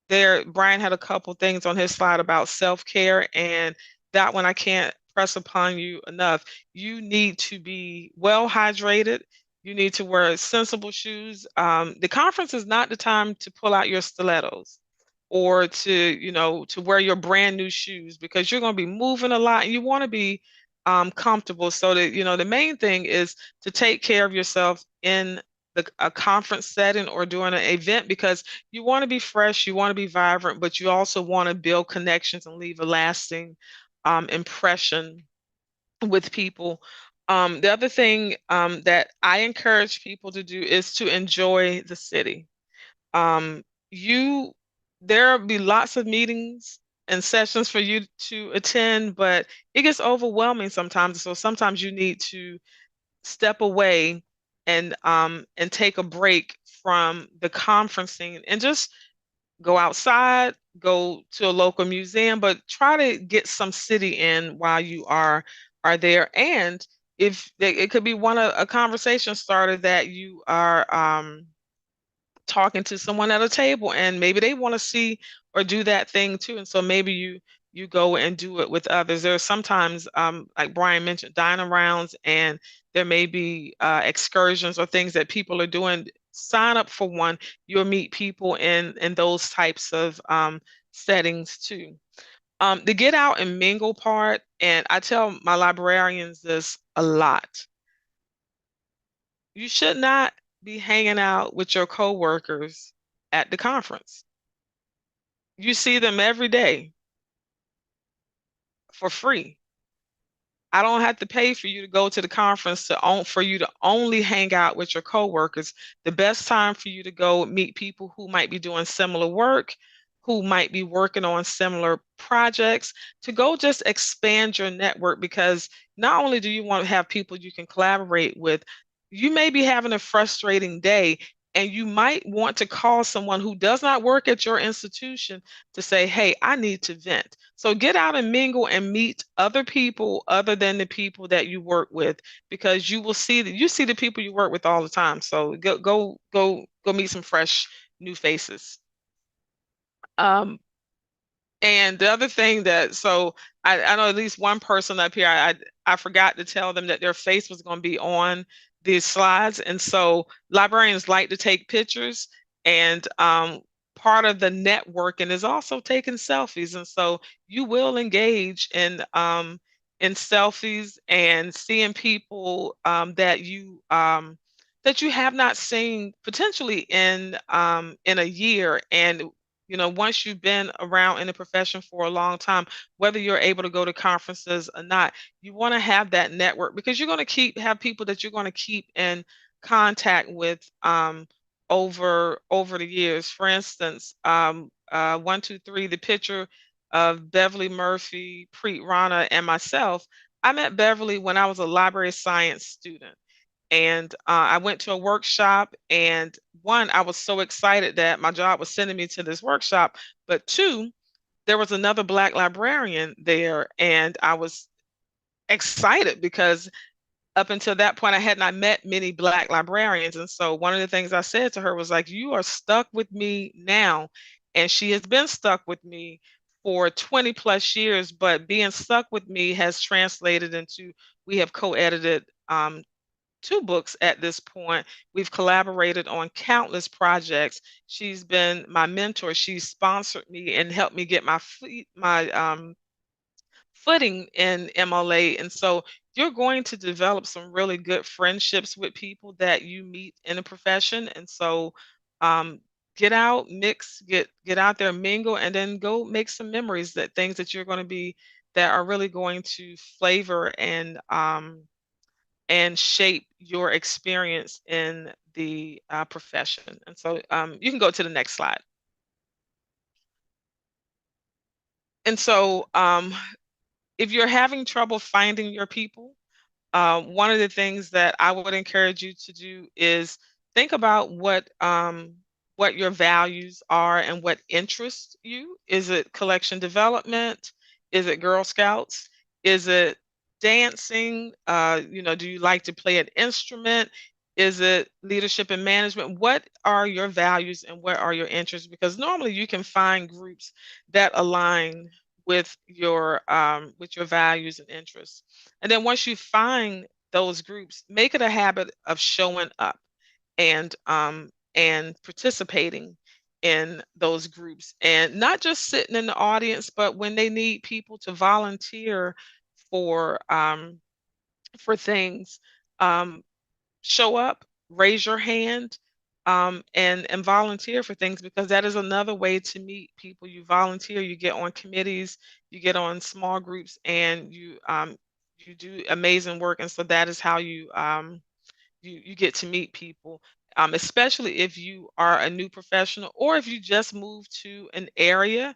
Brian had a couple things on his slide about self-care, and that one I can't press upon you enough. You need to be well hydrated. You need to wear sensible shoes. The conference is not the time to pull out your stilettos or to wear your brand new shoes, because you're going to be moving a lot and you want to be comfortable. So that, the main thing is to take care of yourself in a conference setting or during an event, because you want to be fresh, you want to be vibrant, but you also want to build connections and leave a lasting impression with people. The other thing that I encourage people to do is to enjoy the city. Um, you, there'll be lots of meetings and sessions for you to attend, but it gets overwhelming sometimes. So sometimes you need to step away and take a break from the conferencing and just go outside, go to a local museum, but try to get some city in while you are there. And if it could be a conversation starter that you are talking to someone at a table, and maybe they want to see or do that thing too. And so maybe you go and do it with others. There are sometimes, like Brian mentioned, dining rounds, and there may be excursions or things that people are doing. Sign up for one. You'll meet people in those types of settings too. The get out and mingle part, and I tell my librarians this a lot. You should not be hanging out with your coworkers at the conference. You see them every day for free. I don't have to pay for you to go to the conference for you to only hang out with your coworkers. The best time for you to go meet people who might be doing similar work, who might be working on similar projects, to go just expand your network, because not only do you want to have people you can collaborate with, you may be having a frustrating day and you might want to call someone who does not work at your institution to say, hey, I need to vent. So get out and mingle and meet other people other than the people that you work with, because you will see that you see the people you work with all the time. So go meet some fresh new faces. Um, and the other thing that, so I know at least one person up here, I forgot to tell them that their face was going to be on these slides. And so librarians like to take pictures, and part of the networking is also taking selfies. And so you will engage in selfies and seeing people that you have not seen potentially in a year. And once you've been around in the profession for a long time, whether you're able to go to conferences or not, you want to have that network, because you're going to have people that you're going to keep in contact with over the years. For instance, 123, the picture of Beverly Murphy, Preet Rana, and myself. I met Beverly when I was a library science student. And I went to a workshop, and one, I was so excited that my job was sending me to this workshop. But two, there was another Black librarian there, and I was excited because up until that point, I had not met many Black librarians. And so one of the things I said to her was like, you are stuck with me now. And she has been stuck with me for 20 plus years, but being stuck with me has translated into, we have co-edited 2 books at this point. We've collaborated on countless projects. She's been my mentor. She's sponsored me and helped me get my footing in MLA. And so you're going to develop some really good friendships with people that you meet in the profession. And so um, get out, mix, get out there, mingle, and then go make some memories, that things that you're going to be that are really going to flavor and shape your experience in the profession. And so you can go to the next slide. And so if you're having trouble finding your people, one of the things that I would encourage you to do is think about what your values are and what interests you. Is it collection development? Is it Girl Scouts? Is it dancing? Do you like to play an instrument? Is it leadership and management? What are your values and what are your interests? Because normally you can find groups that align with your values and interests. And then once you find those groups, make it a habit of showing up and participating in those groups, and not just sitting in the audience, but when they need people to volunteer for things, um, show up, raise your hand, and volunteer for things, because that is another way to meet people. You volunteer, you get on committees, you get on small groups, and you do amazing work. And so that is how you get to meet people, especially if you are a new professional or if you just moved to an area.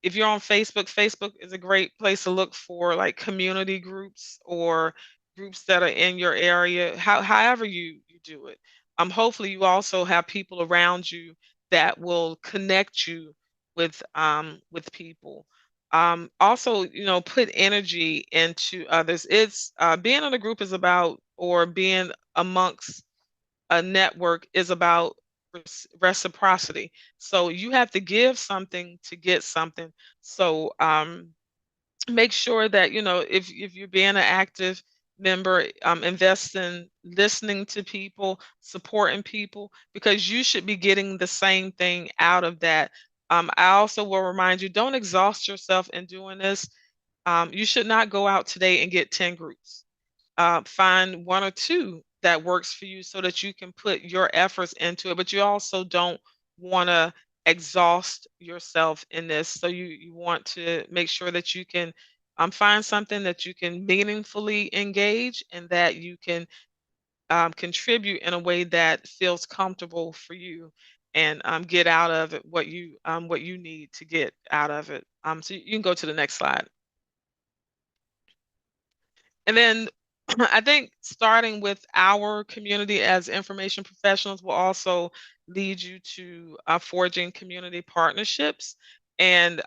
If you're on Facebook, Facebook is a great place to look for like community groups or groups that are in your area, however you do it. Hopefully you also have people around you that will connect you with people. Also, put energy into others. It's being in a group is about, or being amongst a network is about reciprocity. So you have to give something to get something. So make sure that if you're being an active member, invest in listening to people, supporting people, because you should be getting the same thing out of that. I also will remind you, don't exhaust yourself in doing this. You should not go out today and get 10 groups. Find 1 or 2 that works for you so that you can put your efforts into it, but you also don't want to exhaust yourself in this. So you want to make sure that you can find something that you can meaningfully engage and that you can contribute in a way that feels comfortable for you. and get out of it what you need to get out of it. So you can go to the next slide. And then I think starting with our community as information professionals will also lead you to forging community partnerships. And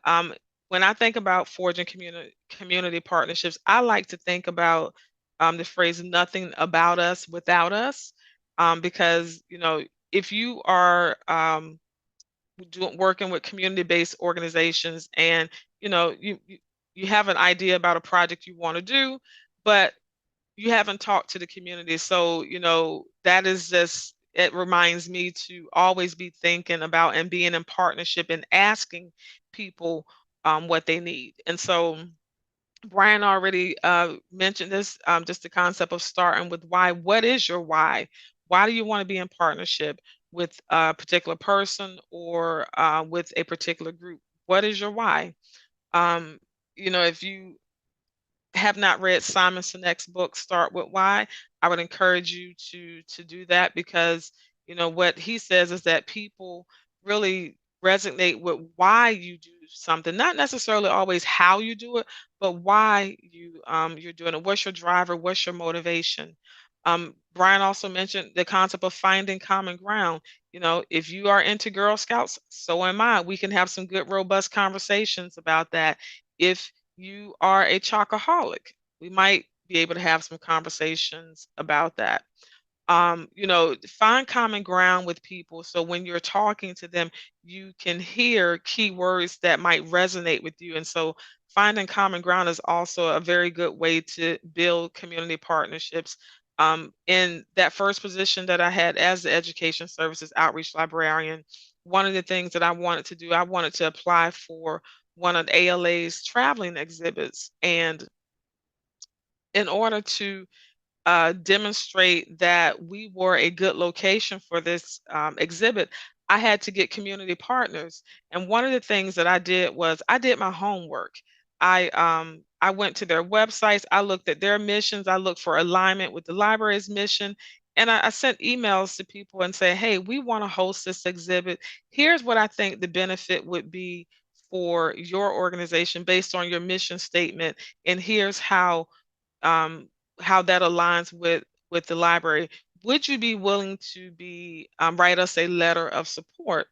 when I think about forging community partnerships, I like to think about the phrase "nothing about us without us," because if you are working with community-based organizations, and you have an idea about a project you want to do, but you haven't talked to the community. So, that is just, it reminds me to always be thinking about and being in partnership and asking people what they need. And so Brian already mentioned this, just the concept of starting with why. What is your why? Why do you want to be in partnership with a particular person or with a particular group? What is your why? If you have not read Simon Sinek's book, Start With Why, I would encourage you to do that, because what he says is that people really resonate with why you do something, not necessarily always how you do it, but why you're doing it. What's your driver? What's your motivation? Brian also mentioned the concept of finding common ground. If you are into Girl Scouts, so am I. We can have some good, robust conversations about that. If you are a chocoholic, we might be able to have some conversations about that. Find common ground with people, so when you're talking to them, you can hear keywords that might resonate with you. And so finding common ground is also a very good way to build community partnerships. In that first position that I had as the education services outreach librarian, one of the things that I wanted to do, I wanted to apply for one of ALA's traveling exhibits. And in order to demonstrate that we were a good location for this exhibit, I had to get community partners. And one of the things that I did was I did my homework. I went to their websites, I looked at their missions, I looked for alignment with the library's mission, and I sent emails to people and say, hey, we want to host this exhibit. Here's what I think the benefit would be for your organization based on your mission statement, and here's um, how that aligns with the library. Would you be willing to be write us a letter of support?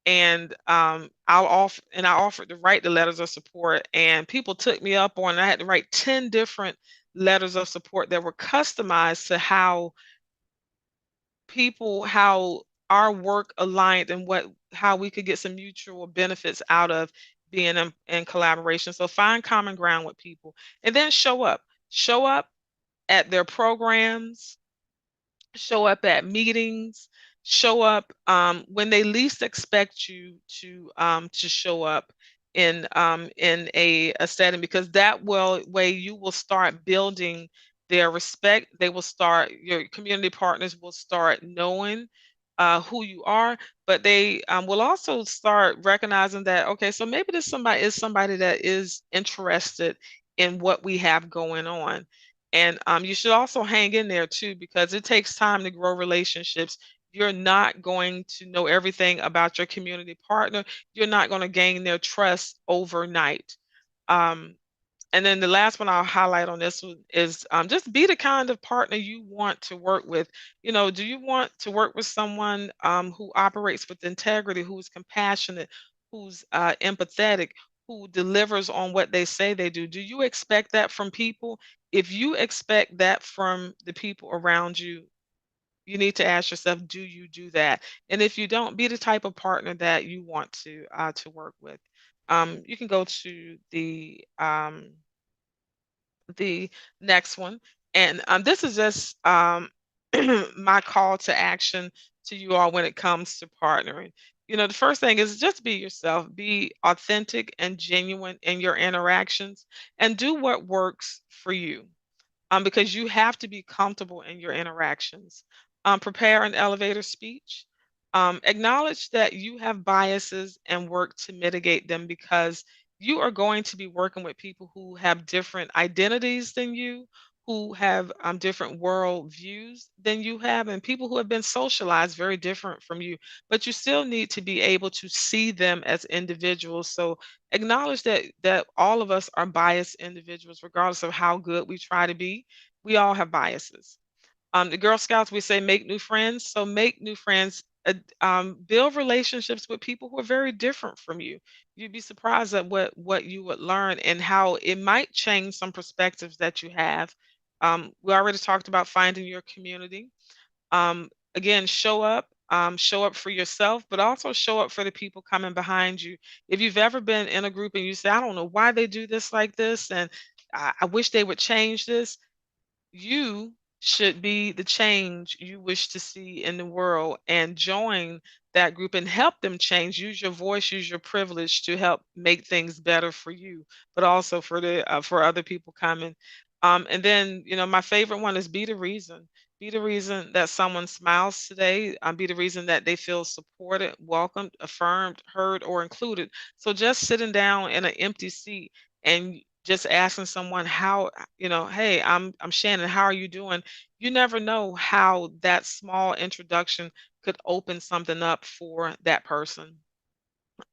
And I offered to write the letters of support, and people took me up on it. I had to write 10 different letters of support that were customized to how our work aligned, and how we could get some mutual benefits out of being in collaboration. So find common ground with people, and then show up at their programs, show up at meetings, show up when they least expect you to show up in a setting, because that way you will start building their respect. Your community partners will start knowing who you are, but they will also start recognizing that, okay, so maybe this somebody is somebody that is interested in what we have going on. And you should also hang in there too, because it takes time to grow relationships. You're not going to know everything about your community partner. You're not going to gain their trust overnight. Um, and then the last one I'll highlight on this one is just be the kind of partner you want to work with. Do you want to work with someone who operates with integrity, who's compassionate, who's empathetic, who delivers on what they say they do? Do you expect that from people? If you expect that from the people around you, you need to ask yourself, do you do that? And if you don't, be the type of partner that you want to work with. You can go to the next one. And this is just my call to action to you all when it comes to partnering. The first thing is just be yourself, be authentic and genuine in your interactions, and do what works for you, because you have to be comfortable in your interactions. Prepare an elevator speech. Acknowledge that you have biases and work to mitigate them, because you are going to be working with people who have different identities than you, who have different world views than you have, and people who have been socialized very different from you. But you still need to be able to see them as individuals. So acknowledge that all of us are biased individuals, regardless of how good we try to be. We all have biases. The Girl Scouts, we say make new friends. So make new friends, build relationships with people who are very different from you. You'd be surprised at what you would learn and how it might change some perspectives that you have. We already talked about finding your community. Again, show up for yourself, but also show up for the people coming behind you. If you've ever been in a group and you say, I don't know why they do this like this, and I wish they would change this, you should be the change you wish to see in the world and join that group and help them change. Use your voice, use your privilege to help make things better for you, but also for the for other people coming. And then, my favorite one is be the reason. Be the reason that someone smiles today. Be the reason that they feel supported, welcomed, affirmed, heard, or included. So just sitting down in an empty seat and just asking someone how, hey, I'm Shannon, how are you doing? You never know how that small introduction could open something up for that person.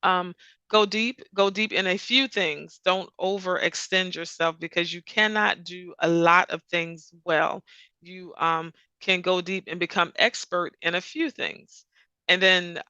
um, go deep in a few things. Don't overextend yourself because you cannot do a lot of things well. You can go deep and become expert in a few things. And then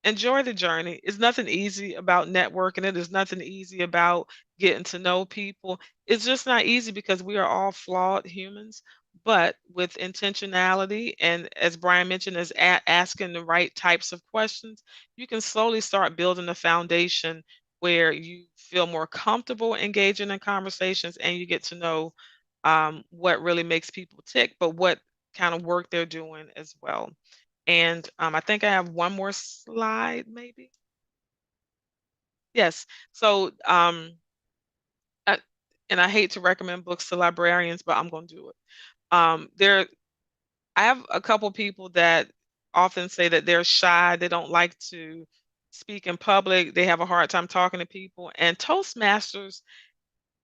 enjoy the journey. It's nothing easy about networking. It is nothing easy about getting to know people. It's just not easy because we are all flawed humans. But with intentionality, and as Brian mentioned, as asking the right types of questions, you can slowly start building a foundation where you feel more comfortable engaging in conversations and you get to know what really makes people tick, but what kind of work they're doing as well. And I think I have one more slide, maybe. Yes. So, I, and I hate to recommend books to librarians, but I'm going to do it. There, I have a couple people that often say that they're shy. They don't like to speak in public. They have a hard time talking to people. And Toastmasters,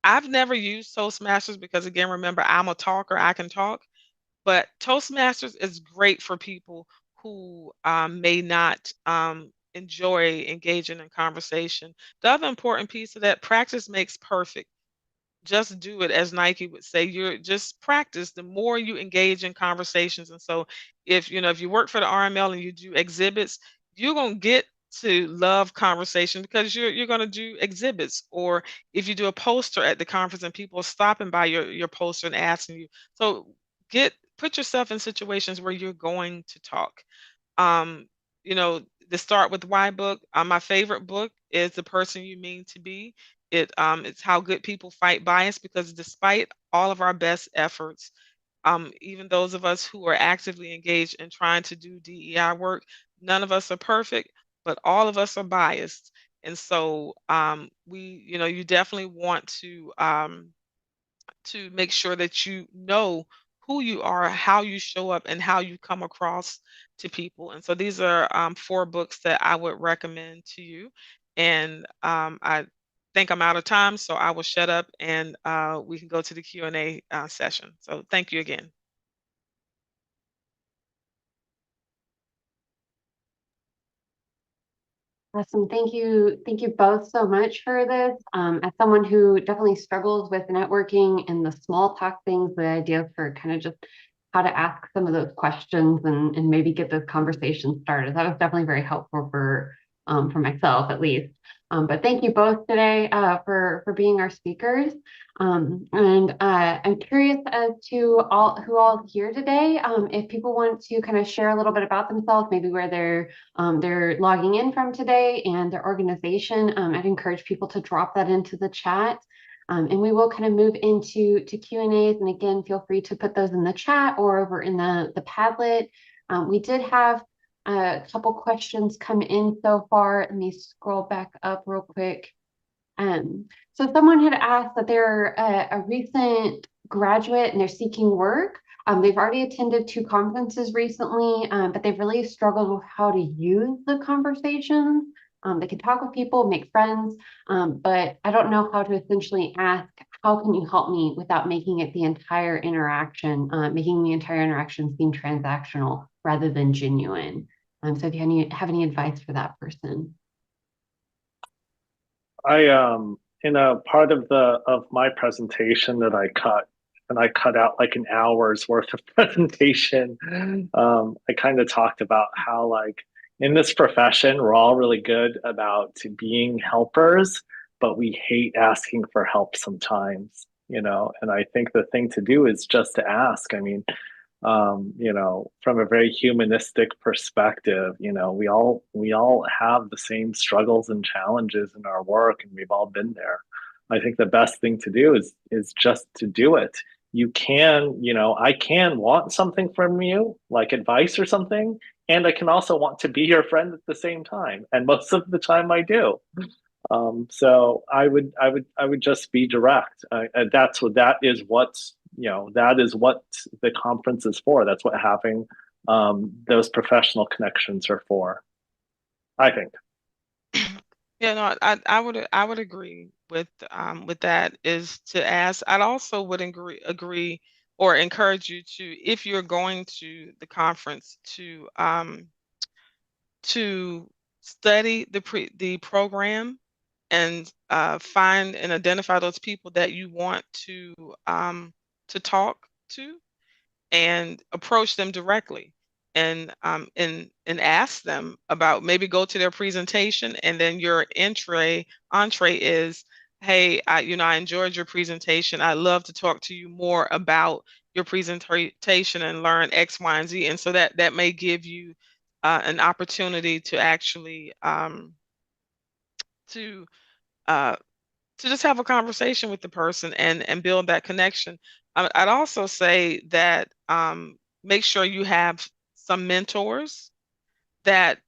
I've never used Toastmasters because, again, remember, I'm a talker. I can talk. But Toastmasters is great for people who may not enjoy engaging in conversation. The other important piece of that, practice makes perfect. Just do it, as Nike would say. You're just practice. The more you engage in conversations, and so if you work for the RML and you do exhibits, you're gonna get to love conversation because you're gonna do exhibits. Or if you do a poster at the conference and people are stopping by your poster and asking you, so put yourself in situations where you're going to talk. um, the Start with Why book. My favorite book is The Person You Mean to Be. It's how good people fight bias because despite all of our best efforts, even those of us who are actively engaged in trying to do DEI work, none of us are perfect, but all of us are biased. And so you definitely want to make sure that you know who you are, how you show up, and how you come across to people. And so these are four books that I would recommend to you. And I think I'm out of time, so I will shut up and we can go to the Q&A session. So thank you again. Awesome. Thank you. Thank you both so much for this. As someone who definitely struggles with networking and the small talk things, the idea for kind of just how to ask some of those questions and maybe get those conversations started. That was definitely very helpful for myself at least. But thank you both today for being our speakers. And I'm curious as to who all here today. If people want to kind of share a little bit about themselves, maybe where they're logging in from today and their organization, I'd encourage people to drop that into the chat. And we will kind of move into Q&As. And again, feel free to put those in the chat or over in the Padlet. We did have a couple questions come in so far. Let me scroll back up real quick. So someone had asked that they're a recent graduate and they're seeking work. They've already attended 2 conferences recently, but they've really struggled with how to use the conversations. They can talk with people, make friends, but I don't know how to essentially ask how can you help me without making it the entire interaction, making the entire interaction seem transactional rather than genuine? So if you have any advice for that person. I in a part of my presentation that I cut out like an hour's worth of presentation. I kind of talked about how like in this profession we're all really good about being helpers, but we hate asking for help sometimes, you know. And I think the thing to do is just to ask. I mean, you know, from a very humanistic perspective, you know, we all have the same struggles and challenges in our work, and we've all been there. I think the best thing to do is just to do it. You can, you know, I can want something from you, like advice or something, and I can also want to be your friend at the same time. And most of the time I do. So I would just be direct. And that is what's, you know, that is what the conference is for. That's what having those professional connections are for, I think. Yeah, no, I would agree with that is to ask. I'd also would agree or encourage you to, if you're going to the conference, to study the program and find and identify those people that you want to talk to and approach them directly and ask them about, maybe go to their presentation, and then your entree is, hey, I enjoyed your presentation. I'd love to talk to you more about your presentation and learn X, Y, and Z. And so that may give you an opportunity to actually to uh, to just have a conversation with the person and build that connection. I'd also say that make sure you have some mentors that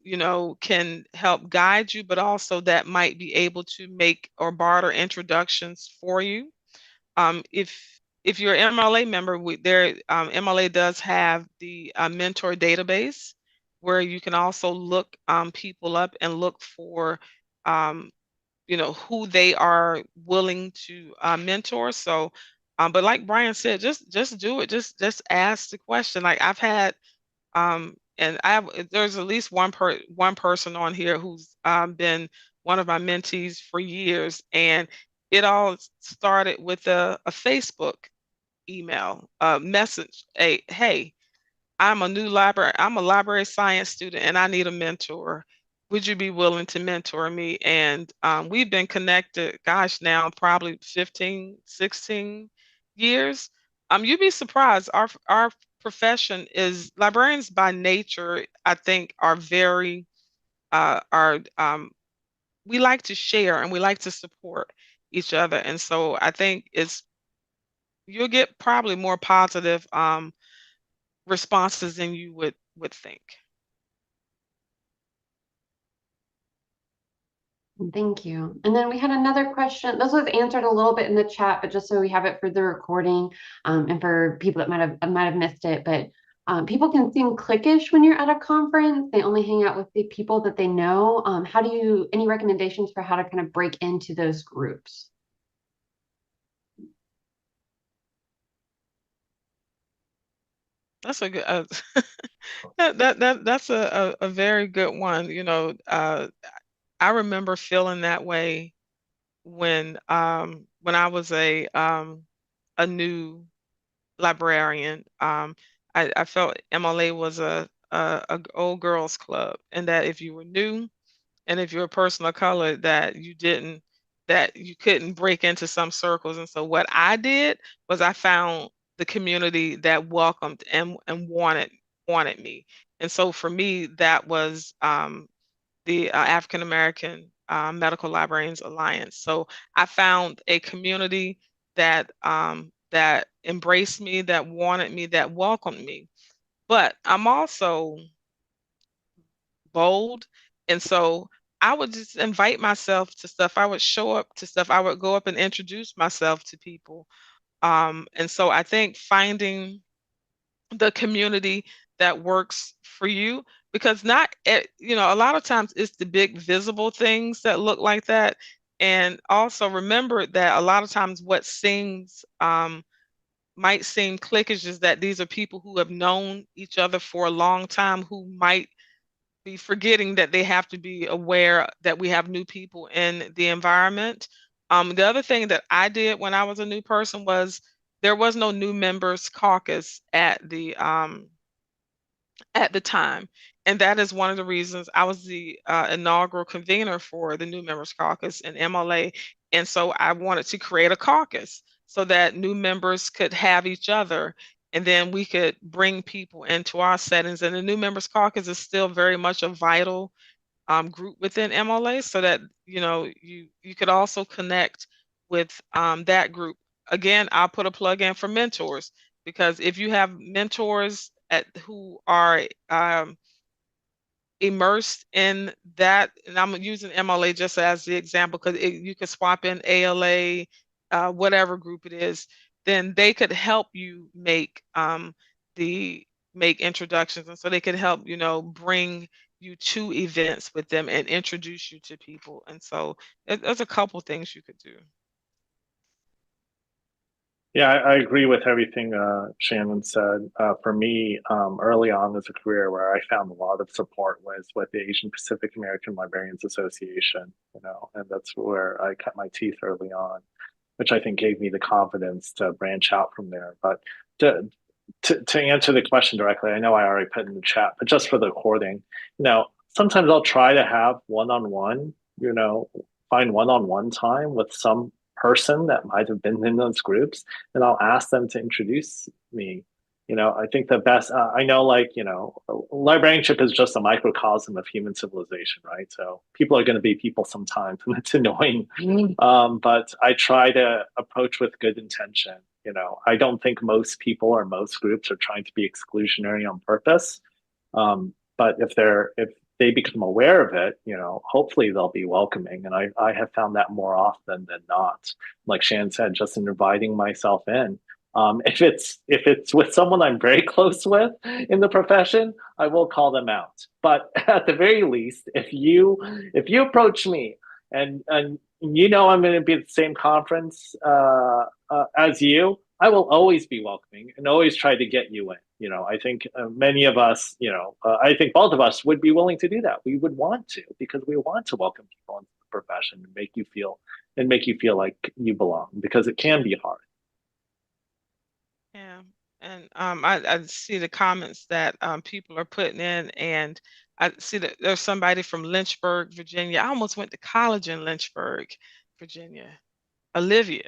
can help guide you, but also that might be able to make or barter introductions for you. If you're an MLA member, MLA does have the mentor database where you can also look people up and look for um, who they are willing to mentor. So but like Brian said, just do it. Just ask the question. Like I've had and there's at least one person on here who's been one of my mentees for years, and it all started with a Facebook email message. Hey, I'm a library science student and I need a mentor. Would you be willing to mentor me? And we've been connected, gosh, now probably 15, 16 years. You'd be surprised. Our profession is, librarians by nature, I think, are very are we like to share and we like to support each other. And so I think you'll get probably more positive responses than you would think. Thank you. And then we had another question. This was answered a little bit in the chat, but just so we have it for the recording, and for people that might have missed it. But people can seem cliquish when you're at a conference. They only hang out with the people that they know. Any recommendations for how to kind of break into those groups? That's a good that's a very good one. I remember feeling that way when I was a new librarian. I felt MLA was a old girls club, and that if you were new and if you're a person of color, that you couldn't break into some circles. And so what I did was I found the community that welcomed and wanted me. And so for me, that was the African American Medical Librarians Alliance. So I found a community that embraced me, that wanted me, that welcomed me. But I'm also bold. And so I would just invite myself to stuff. I would show up to stuff. I would go up and introduce myself to people. And so I think finding the community that works for you, because not, a lot of times it's the big visible things that look like that. And also remember that a lot of times what seems might seem cliquish is that these are people who have known each other for a long time who might be forgetting that they have to be aware that we have new people in the environment. The other thing that I did when I was a new person was there was no new members caucus at the time. And that is one of the reasons I was the inaugural convener for the New Members Caucus in MLA. And so I wanted to create a caucus so that new members could have each other and then we could bring people into our settings. And the New Members Caucus is still very much a vital group within MLA so that, you could also connect with that group. Again, I'll put a plug in for mentors because if you have mentors who are immersed in that, and I'm using MLA just as the example because you could swap in ALA, whatever group it is, then they could help you the make introductions, and so they could help bring you to events with them and introduce you to people. And so there's a couple things you could do. Yeah, I agree with everything Shannon said. For me, early on as a career, where I found a lot of support was with the Asian Pacific American Librarians Association, and that's where I cut my teeth early on, which I think gave me the confidence to branch out from there. But to to answer the question directly, I know I already put in the chat, but just for the recording, sometimes I'll try to have one-on-one, find one-on-one time with some person that might have been in those groups, and I'll ask them to introduce me. I think the best, I know, librarianship is just a microcosm of human civilization, right? So people are going to be people sometimes, and it's annoying. But I try to approach with good intention. I don't think most people or most groups are trying to be exclusionary on purpose. But if they become aware of it, hopefully they'll be welcoming. And I have found that more often than not. Like Shan said, just in inviting myself in. If it's with someone I'm very close with in the profession, I will call them out. But at the very least, if you approach me and I'm going to be at the same conference as you, I will always be welcoming and always try to get you in. I think many of us, I think both of us would be willing to do that. We would want to because we want to welcome people into the profession and make you feel like you belong because it can be hard. Yeah. And I see the comments that people are putting in, and I see that there's somebody from Lynchburg, Virginia. I almost went to college in Lynchburg, Virginia. Olivia.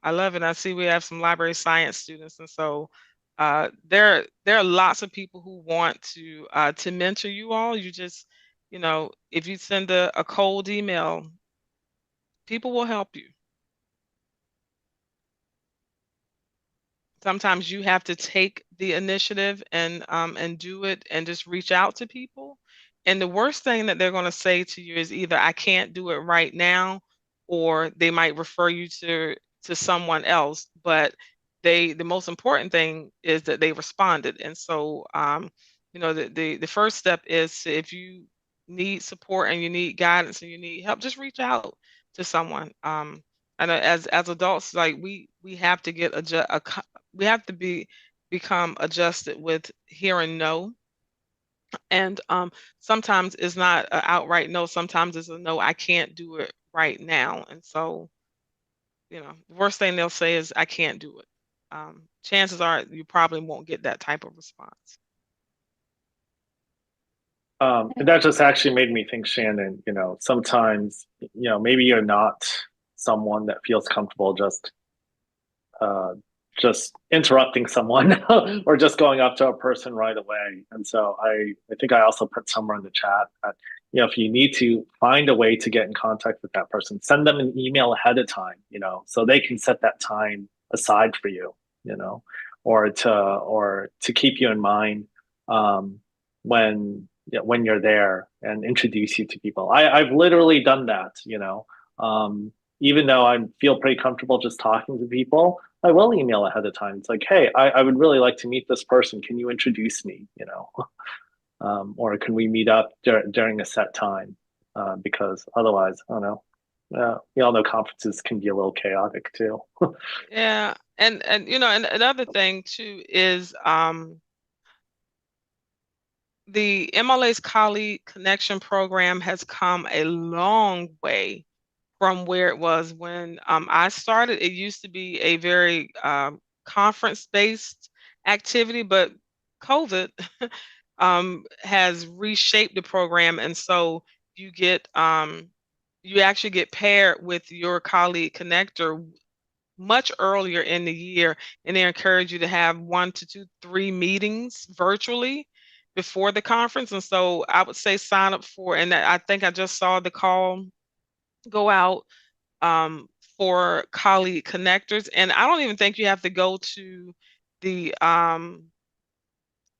I love it. I see we have some library science students, and so there are lots of people who want to mentor you all. You just, if you send a cold email, people will help you. Sometimes you have to take the initiative and do it and just reach out to people. And the worst thing that they're going to say to you is either I can't do it right now, or they might refer you to someone else. But the most important thing is that they responded. And so the first step is if you need support and you need guidance and you need help, just reach out to someone. And as adults, like we have to get we have to become adjusted with hearing no. And sometimes it's not an outright no, sometimes it's a no, I can't do it right now. And so, the worst thing they'll say is I can't do it. Chances are you probably won't get that type of response. And that just actually made me think, Shannon, sometimes, maybe you're not someone that feels comfortable just interrupting someone or just going up to a person right away. And so I think I also put somewhere in the chat that, if you need to find a way to get in contact with that person, send them an email ahead of time, so they can set that time aside for you, or to keep you in mind when you're there and introduce you to people. I've literally done that, even though I feel pretty comfortable just talking to people, I will email ahead of time. It's like, hey, I would really like to meet this person. Can you introduce me? Or can we meet up during a set time? Because otherwise, I don't know, We all know conferences can be a little chaotic too. Yeah. And you know, and another thing too is the MLA's Colleague Connection Program has come a long way from where it was when I started. It used to be a very conference-based activity, but COVID has reshaped the program, and so you get you actually get paired with your colleague connector much earlier in the year, and they encourage you to have 1 to 2, 3 meetings virtually before the conference. And so I would say sign up for, and I think I just saw the call go out um, for colleague connectors. And I don't even think you have to go to the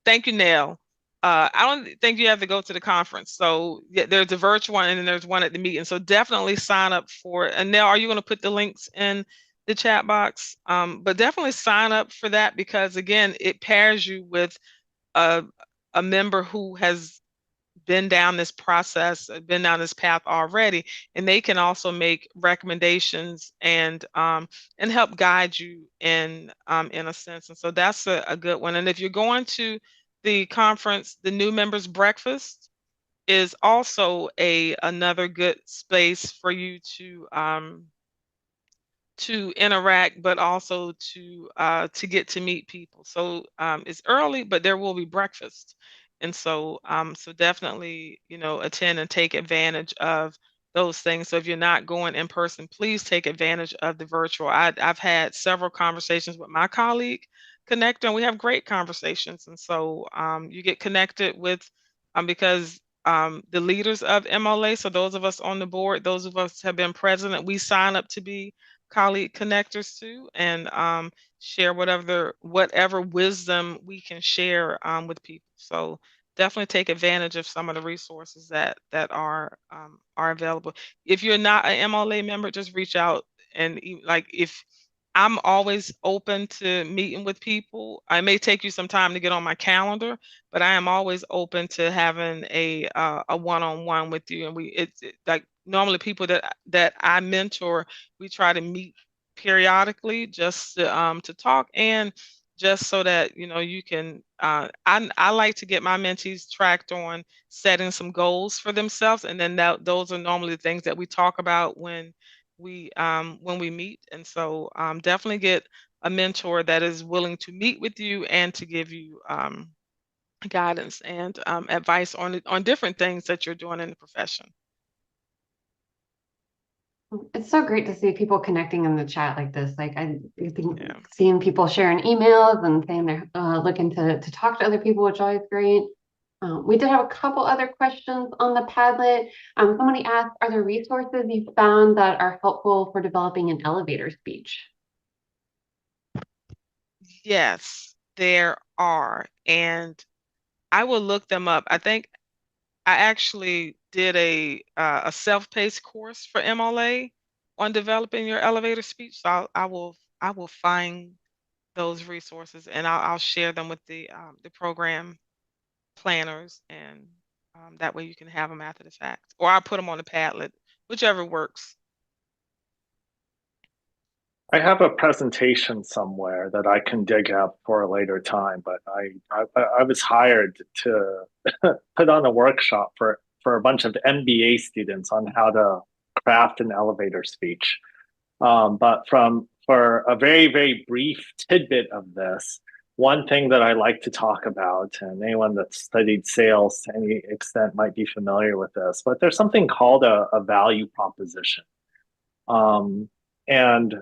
thank you, Nell. I don't think you have to go to the conference. So yeah, there's a virtual one and then there's one at the meeting. So definitely sign up for it. And Nell, are you going to put the links in the chat box? But definitely sign up for that because again, it pairs you with a, a member who has been down this process, been down this path already, and they can also make recommendations and help guide you in a sense. And so that's a good one. And if you're going to the conference, the new members breakfast is also a another good space for you to interact, but also to get to meet people. So it's early, but there will be breakfast, and so so definitely attend and take advantage of those things. So if you're not going in person, please take advantage of the virtual. I've had several conversations with my colleague connector, and we have great conversations. And so you get connected with because the leaders of MLA, so those of us on the board, those of us have been president, we sign up to be colleague connectors too, and share whatever wisdom we can share with people. So definitely take advantage of some of the resources that are available. If you're not an MLA member, just reach out and like if I'm always open to meeting with people. I may take you some time to get on my calendar, but I am always open to having a one-on-one with you. And like normally people that I mentor, we try to meet periodically just to talk and just so that you can I like to get my mentees tracked on setting some goals for themselves, and then those are normally the things that we talk about when we meet. And so definitely get a mentor that is willing to meet with you and to give you guidance and advice on different things that you're doing in the profession. It's so great to see people connecting in the chat like this. Like I think Yeah. seeing people sharing emails and saying they're looking to talk to other people, which is always great. We did have a couple other questions on the Padlet. Somebody asked, are there resources you found that are helpful for developing an elevator speech? Yes, there are, and I will look them up. I think I actually did a self-paced course for MLA on developing your elevator speech. So I will find those resources and I'll share them with the program planners, and that way you can have them after the fact, or I'll put them on the Padlet, whichever works. I have a presentation somewhere that I can dig up for a later time, but I was hired to put on a workshop for a bunch of MBA students on how to craft an elevator speech. But for a very, very brief tidbit of this, one thing that I like to talk about, and anyone that's studied sales to any extent might be familiar with this, but there's something called a value proposition. And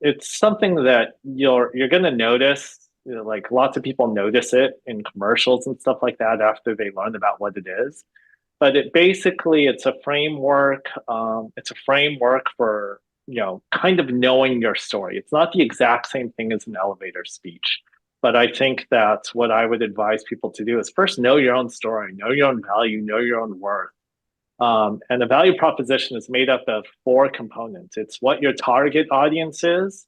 it's something that you're going to notice, like lots of people notice it in commercials and stuff like that after they learn about what it is. But it's a framework. It's a framework for kind of knowing your story. It's not the exact same thing as an elevator speech, but I think that's what I would advise people to do is first know your own story, know your own value, know your own worth. And the value proposition is made up of 4 components. It's what your target audience is.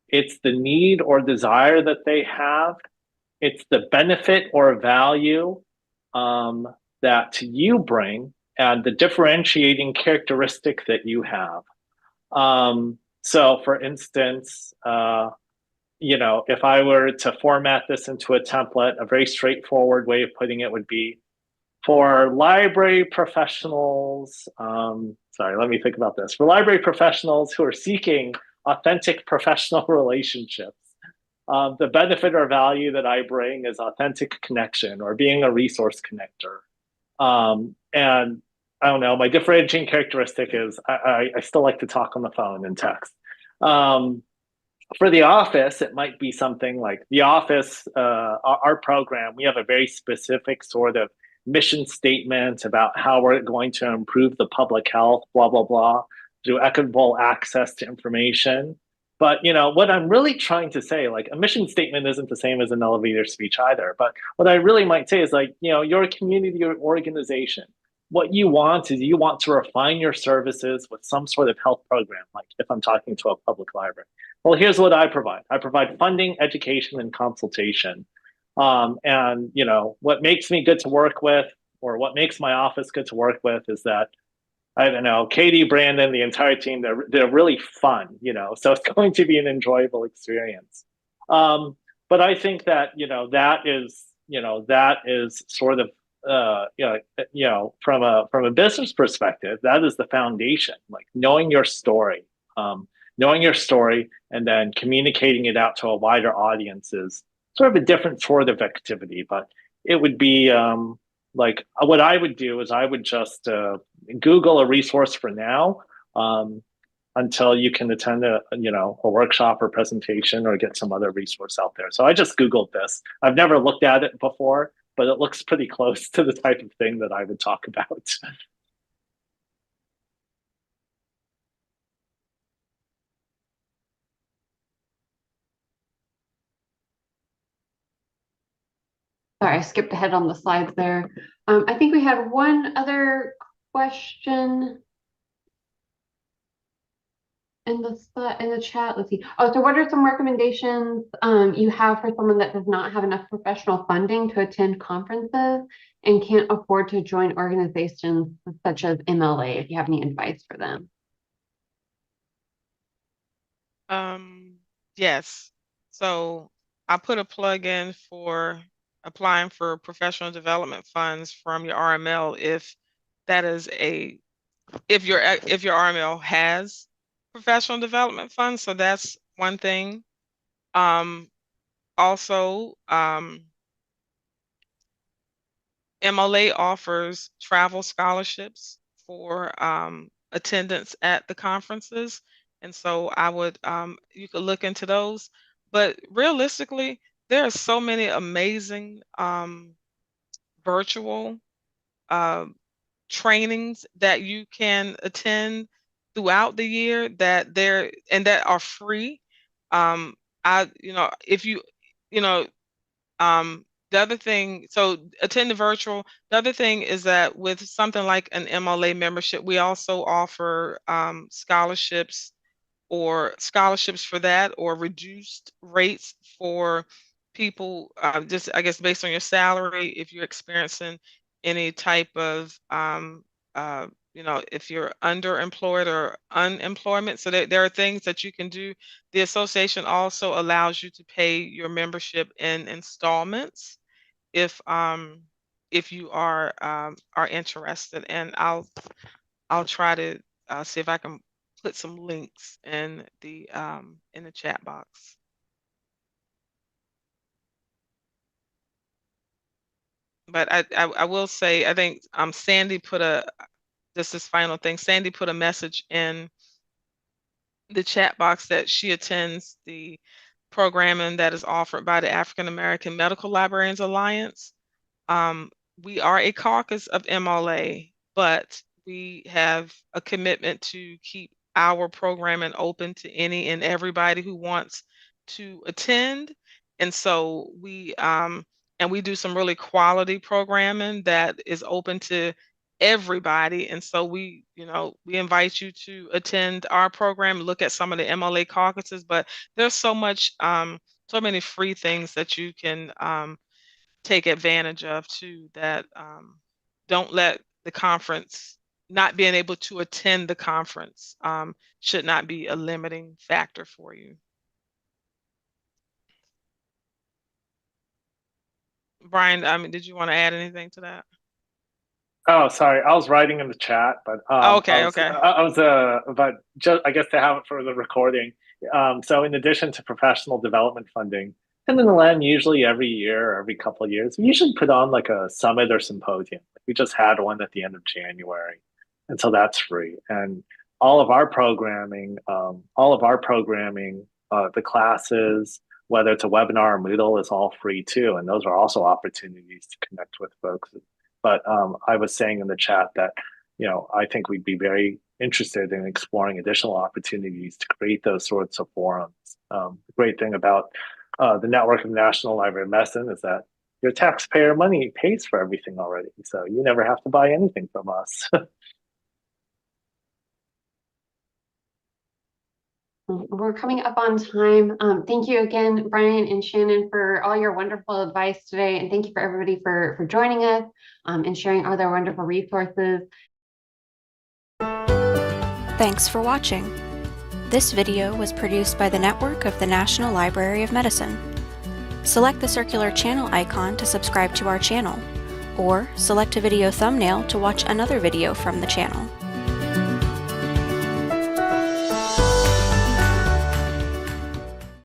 It's the need or desire that they have. It's the benefit or value that you bring and the differentiating characteristic that you have. So for instance, if I were to format this into a template, a very straightforward way of putting it would be for library professionals. Sorry, let me think about this. For library professionals who are seeking authentic professional relationships, the benefit or value that I bring is authentic connection or being a resource connector. And I don't know, my differentiating characteristic is I still like to talk on the phone and text. For the office, it might be something like the office, our program, we have a very specific sort of mission statement about how we're going to improve the public health, blah, blah, blah, through equitable access to information. But what I'm really trying to say, like a mission statement isn't the same as an elevator speech either. But what I really might say is like, you're a community or organization. What you want is you want to refine your services with some sort of health program, like if I'm talking to a public library. Well, here's what I provide. I provide funding, education, and consultation. And what makes me good to work with, or what makes my office good to work with, is that I don't know, Katie, Brandon, the entire team, they're really fun, so it's going to be an enjoyable experience. But I think that, that is sort of, from a business perspective, that is the foundation, like knowing your story, and then communicating it out to a wider audience is sort of a different sort of activity, but it would be, like what I would do is I would just Google a resource for now, until you can attend a workshop or presentation or get some other resource out there. So I just Googled this. I've never looked at it before, but it looks pretty close to the type of thing that I would talk about. Sorry, I skipped ahead on the slides there. I think we had one other question in the chat. Let's see. Oh, so what are some recommendations you have for someone that does not have enough professional funding to attend conferences and can't afford to join organizations such as MLA? If you have any advice for them. Yes. So I put a plug in for applying for professional development funds from your RML if your RML has professional development funds. So that's one thing. Also, MLA offers travel scholarships for attendance at the conferences. And so I would, you could look into those. But realistically, there are so many amazing virtual trainings that you can attend throughout the year that are free. If the other thing, so attend the virtual. The other thing is that with something like an MLA membership, we also offer scholarships for that, or reduced rates for people, just I guess based on your salary, if you're experiencing any type of if you're underemployed or unemployment. So there are things that you can do. The association also allows you to pay your membership in installments if you are interested. And I'll try to see if I can put some links in the chat box. But I will say, I think Sandy put this final thing. Sandy put a message in the chat box that she attends the programming that is offered by the African American Medical Librarians Alliance. We are a caucus of MLA, but we have a commitment to keep our programming open to any and everybody who wants to attend. And so we do some really quality programming that is open to everybody. And so we invite you to attend our program, look at some of the MLA caucuses, but there's so many free things that you can take advantage of too, that don't let the conference not being able to attend the conference should not be a limiting factor for you. Brian, did you want to add anything to that? Oh, sorry. I was writing in the chat, but Okay. but just I guess to have it for the recording. So in addition to professional development funding, NNLM usually every year or every couple of years, we usually put on like a summit or symposium. We just had one at the end of January, and so that's free. And all of our programming, the classes, whether it's a webinar or Moodle, is all free too. And those are also opportunities to connect with folks. But I was saying in the chat that, I think we'd be very interested in exploring additional opportunities to create those sorts of forums. The great thing about the network of National Library of Medicine is that your taxpayer money pays for everything already. So you never have to buy anything from us. We're coming up on time. Thank you again, Brian and Shannon, for all your wonderful advice today. And thank you for everybody for joining us and sharing all their wonderful resources. Thanks for watching. This video was produced by the network of the National Library of Medicine. Select the circular channel icon to subscribe to our channel, or select a video thumbnail to watch another video from the channel.